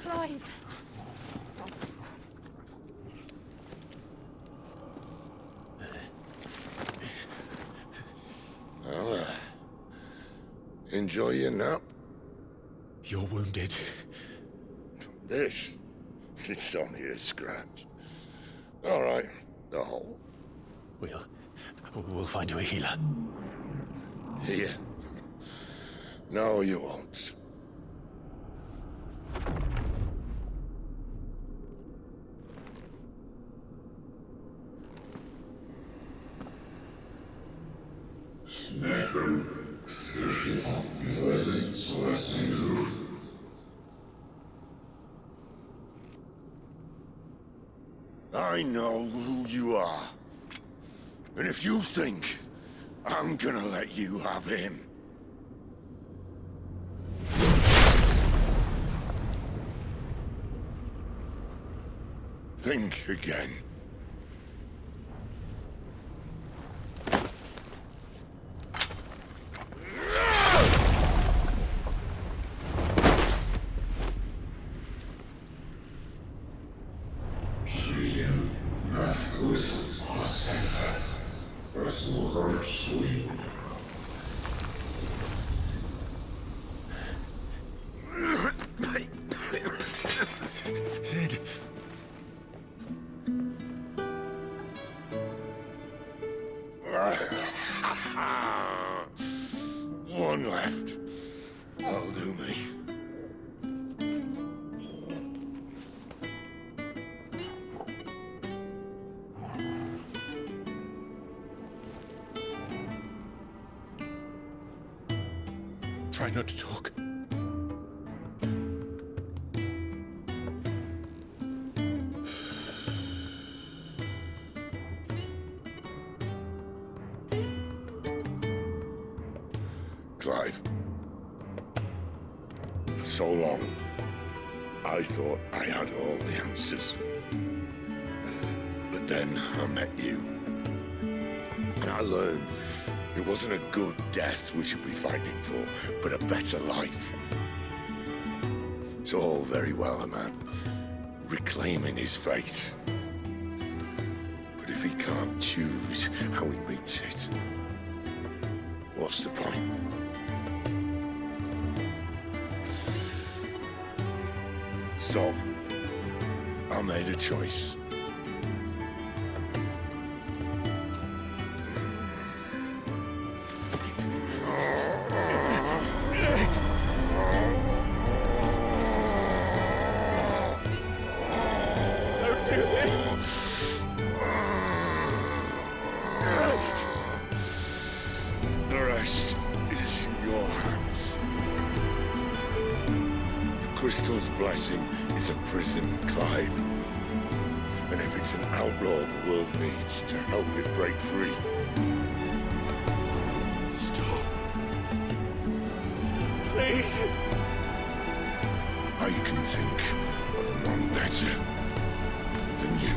Clive! Well, enjoy your nap. You're wounded. This? It's only a scratch. All right, the hole. We'll find you a healer. Here. No, you won't. I know who you are. And if you think I'm gonna let you have him... think again. Sid. One left. That'll do me. Try not to talk. Clive. For so long, I thought I had all the answers. But then I met you. And I learned it wasn't a good death we should be fighting for, but a better life. It's all very well a man reclaiming his fate. But if he can't choose how he meets it, what's the point? So, I made a choice. Don't do this! The rest is in your hands. The crystal's blessing is a prison, Clive. And if it's an outlaw the world needs to help it break free. Stop. Please. I can think of none better than you.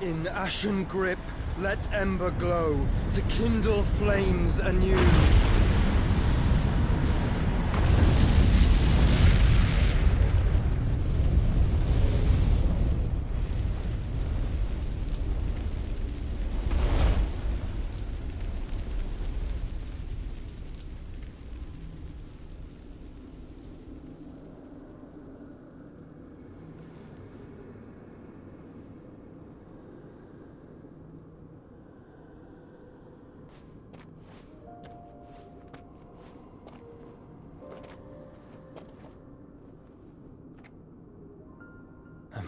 In ashen grip, let ember glow, to kindle flames anew.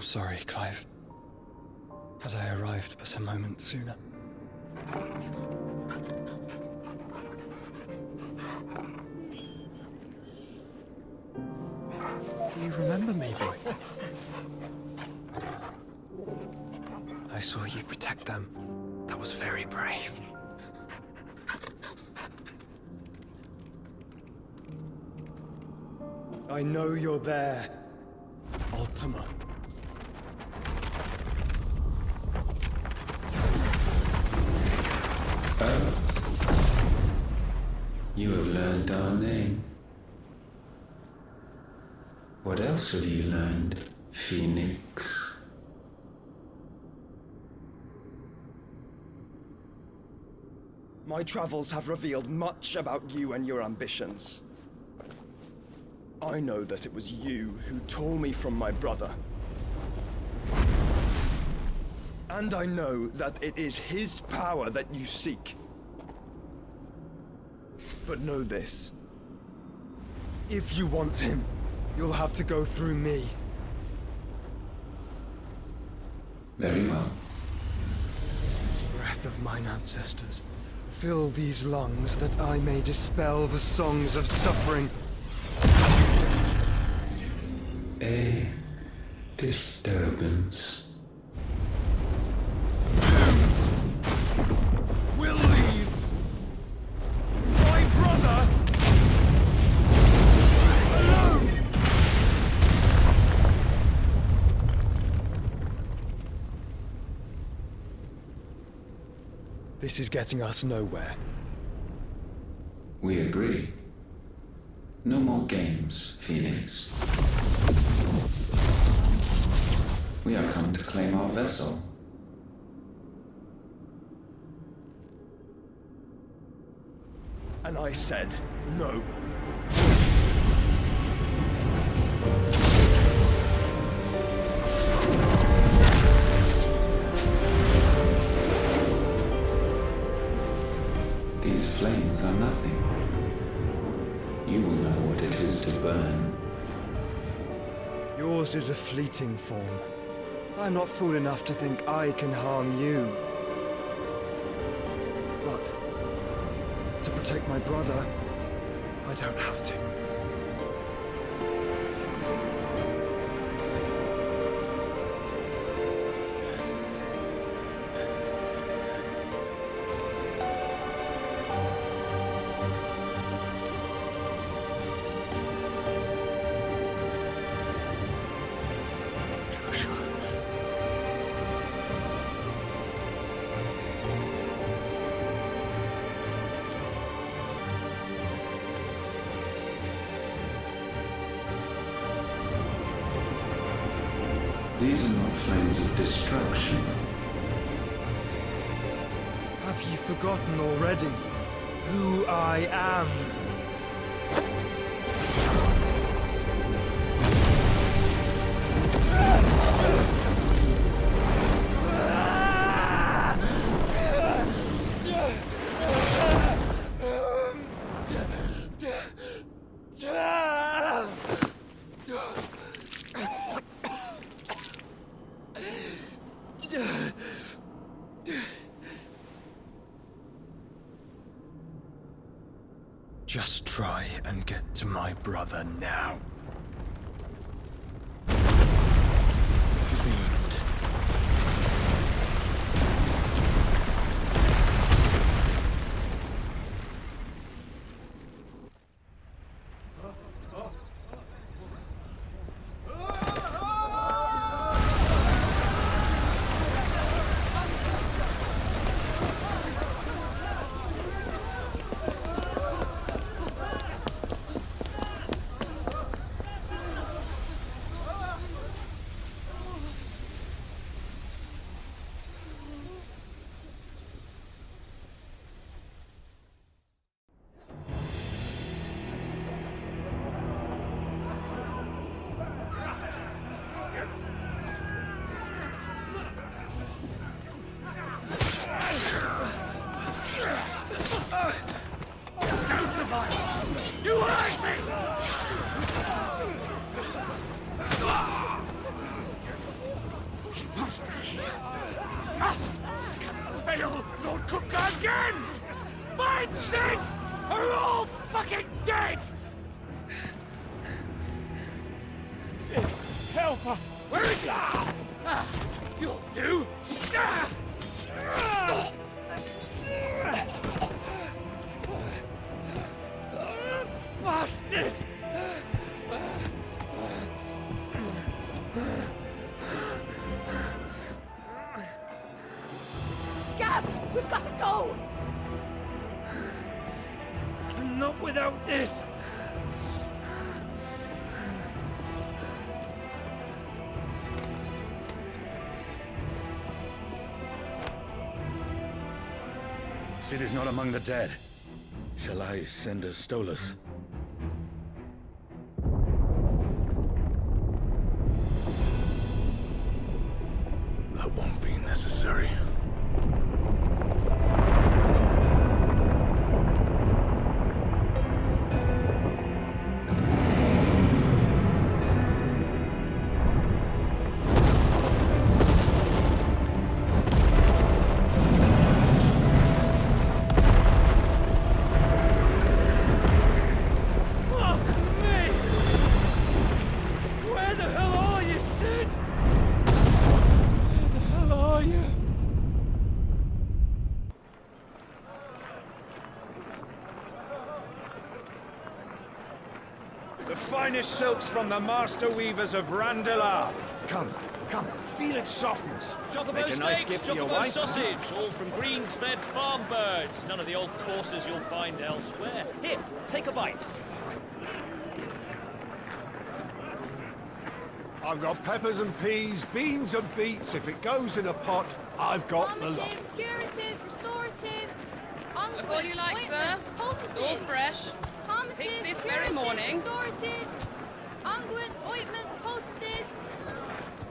sorry, Clive. Had I arrived but a moment sooner. Do you remember me, boy? I saw you protect them. That was very brave. I know you're there, Ultima. You have learned our name. What else have you learned, Phoenix? My travels have revealed much about you and your ambitions. I know that it was you who tore me from my brother. And I know that it is his power that you seek. But know this. If you want him, you'll have to go through me. Very well. Breath of mine ancestors, fill these lungs that I may dispel the songs of suffering. A disturbance. We'll leave! My brother! Alone! This is getting us nowhere. We agree. No more games, Phoenix. We have come to claim our vessel. And I said no. These flames are nothing. You will know what it is to burn. Yours is a fleeting form. I'm not fool enough to think I can harm you. But to protect my brother, I don't have to. These are not flames of destruction. Have you forgotten already who I am? Just try and get to my brother now. Fiend. You hurt me! must be here. Must! Fail Lord Crookguard again! Find Sid! Or we're all fucking dead! Sid, help us! Where is he? You'll do! Bastard! Gab! We've got to go! Not without this! Sid is not among the dead. Shall I send a Stolas? That won't be necessary. The finest silks from the master weavers of Randalar. Come, feel its softness. Chocobo Make a nice steaks, gift for your chocobo wife. sausage, all from greens-fed farm birds. None of the old courses you'll find elsewhere. Here, take a bite. I've got peppers and peas, beans and beets. If it goes in a pot, I've got the lot. Calmatives, curatives, restoratives, unguents, all you like, sir. ointments, poultices. It's all fresh. Calmatives, Picked this very curatives, morning. restoratives, unguents, ointments, poultices.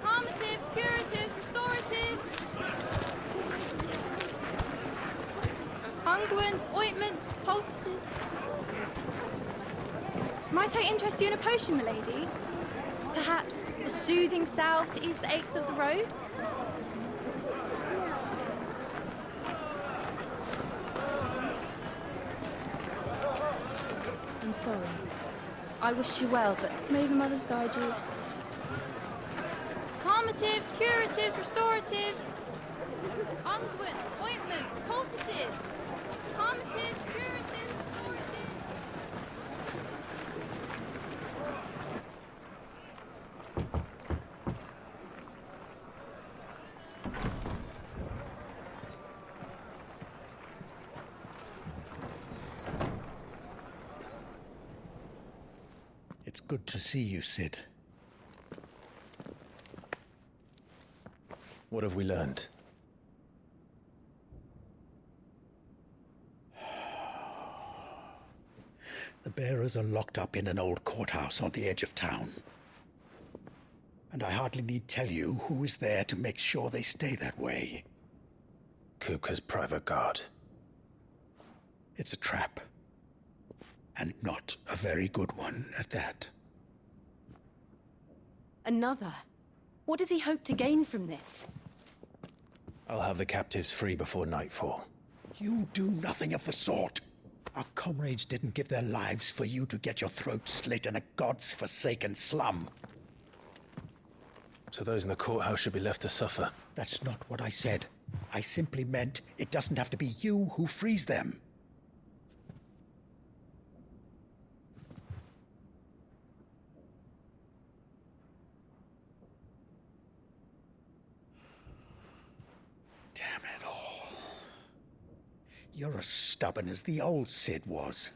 Calmatives, curatives, restoratives. Unguents, ointments, poultices. Might I interest you in a potion, milady? Perhaps a soothing salve to ease the aches of the road? I'm sorry. I wish you well, but may the mothers guide you. Calmatives, curatives, restoratives. Unguents, ointments, poultices. Calmatives, curatives, restoratives. It's good to see you, Sid. What have we learned? The bearers are locked up in an old courthouse on the edge of town. And I hardly need tell you who is there to make sure they stay that way. Kupka's private guard. It's a trap. And not a very good one at that. Another? What does he hope to gain from this? I'll have the captives free before nightfall. You do nothing of the sort. Our comrades didn't give their lives for you to get your throat slit in a god's-forsaken slum. So those in the courthouse should be left to suffer. That's not what I said. I simply meant it doesn't have to be you who frees them. Damn it all. You're as stubborn as the old Sid was.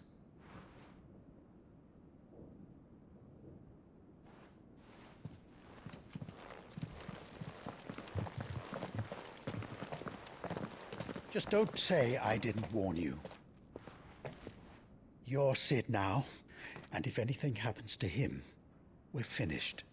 Just don't say I didn't warn you. You're Sid now, and if anything happens to him, we're finished.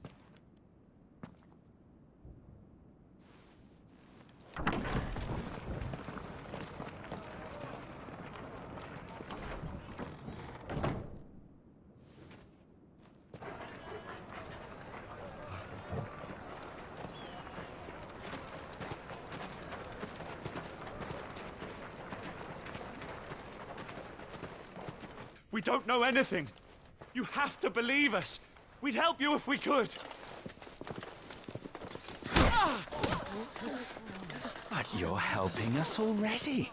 We don't know anything. You have to believe us. We'd help you if we could. But you're helping us already.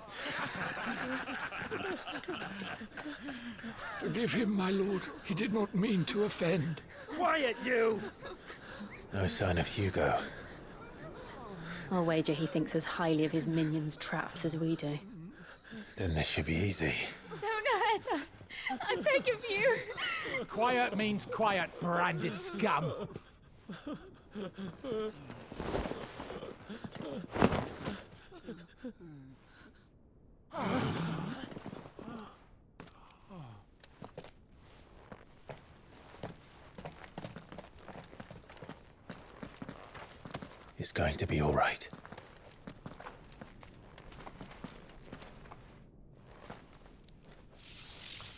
Forgive him, my lord. He did not mean to offend. Quiet, you! No sign of Hugo. I'll wager he thinks as highly of his minions' traps as we do. Then this should be easy. Don't hurt us. I beg of you. Quiet means quiet, branded scum. It's going to be all right.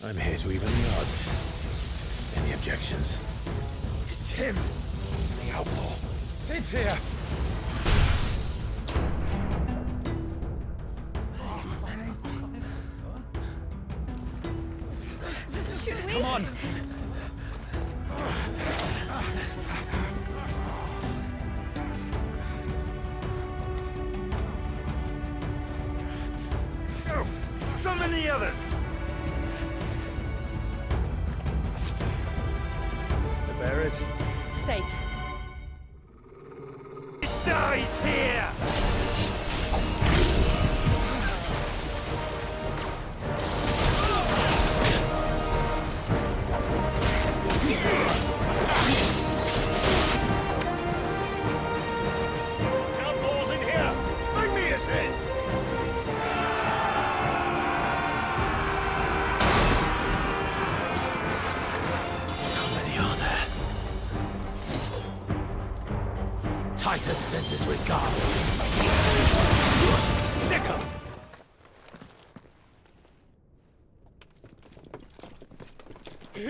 I'm here to even the odds. Any objections? It's him, the outlaw. Sit here. Should we? Come on. Oh, so many others! The bearers? Safe. It dies here! Outlaws in here! Bring me his head! How many are there? Titan sends his regards. Sick 'em!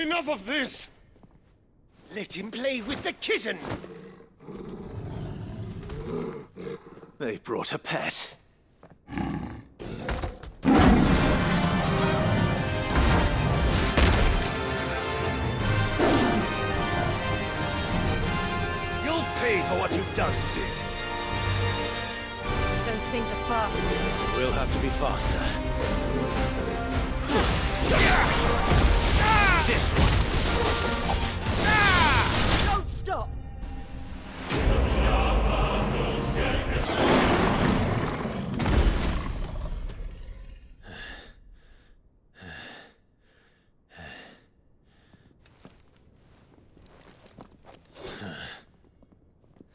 Enough of this! Let him play with the kitten! They brought a pet. You'll pay for what you've done, Sid. Those things are fast. We'll have to be faster. This one. Don't stop.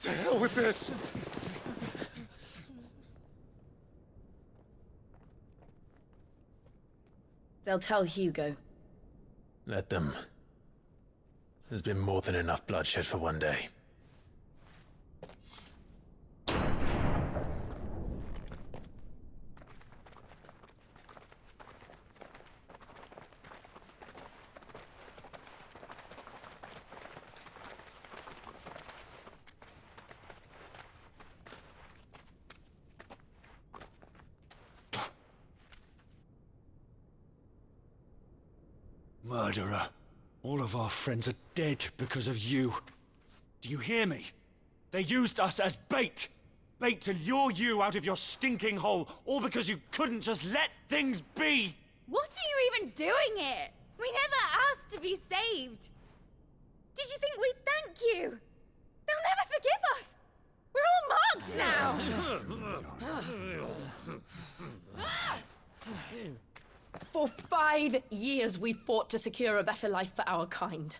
To hell with this! They'll tell Hugo. Let them. There's been more than enough bloodshed for one day. Murderer. All of our friends are dead because of you. Do you hear me? They used us as bait. Bait to lure you out of your stinking hole, all because you couldn't just let things be. What are you even doing here? We never asked to be saved. Did you think we'd thank you? They'll never forgive us. We're all marked now. For 5 years we fought to secure a better life for our kind.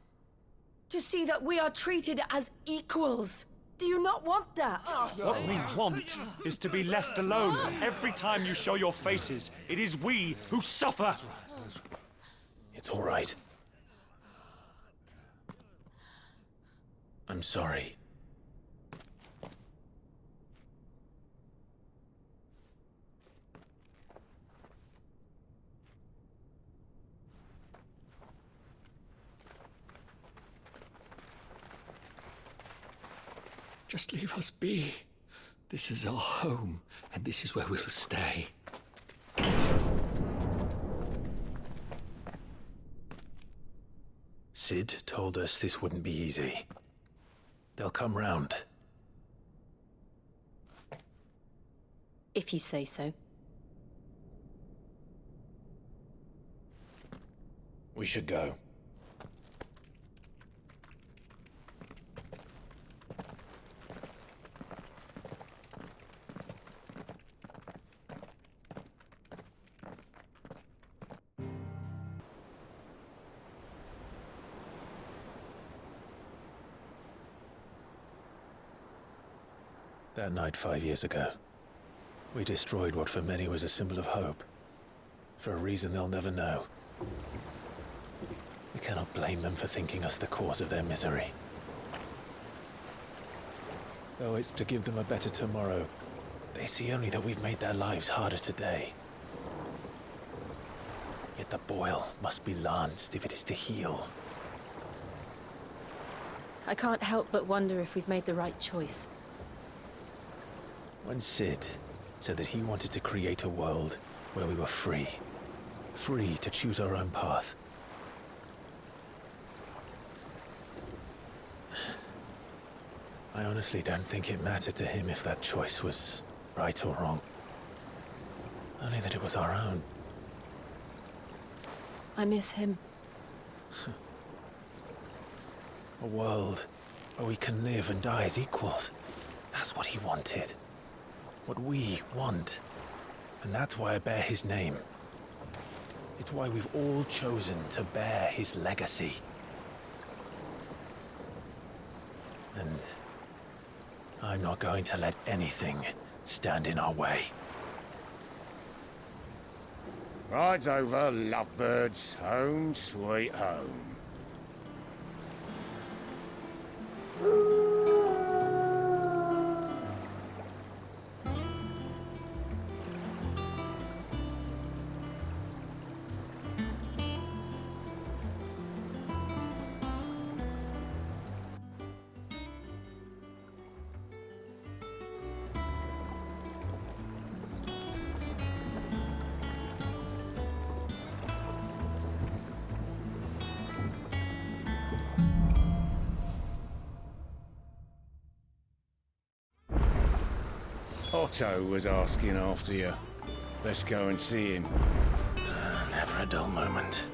To see that we are treated as equals. Do you not want that? What we want is to be left alone. Every time you show your faces, it is we who suffer. It's all right. I'm sorry. Just leave us be. This is our home, and this is where we'll stay. Sid told us this wouldn't be easy. They'll come round. If you say so. We should go. That night 5 years ago, we destroyed what for many was a symbol of hope. For a reason they'll never know. We cannot blame them for thinking us the cause of their misery. Though it's to give them a better tomorrow, they see only that we've made their lives harder today. Yet the boil must be lanced if it is to heal. I can't help but wonder if we've made the right choice. When Sid said that he wanted to create a world where we were free. Free to choose our own path. I honestly don't think it mattered to him if that choice was right or wrong. Only that it was our own. I miss him. A world where we can live and die as equals. That's what he wanted. What we want. And that's why I bear his name. It's why we've all chosen to bear his legacy. And I'm not going to let anything stand in our way. Rides over, lovebirds. Home sweet home. Otto was asking after you. Let's go and see him. Never a dull moment.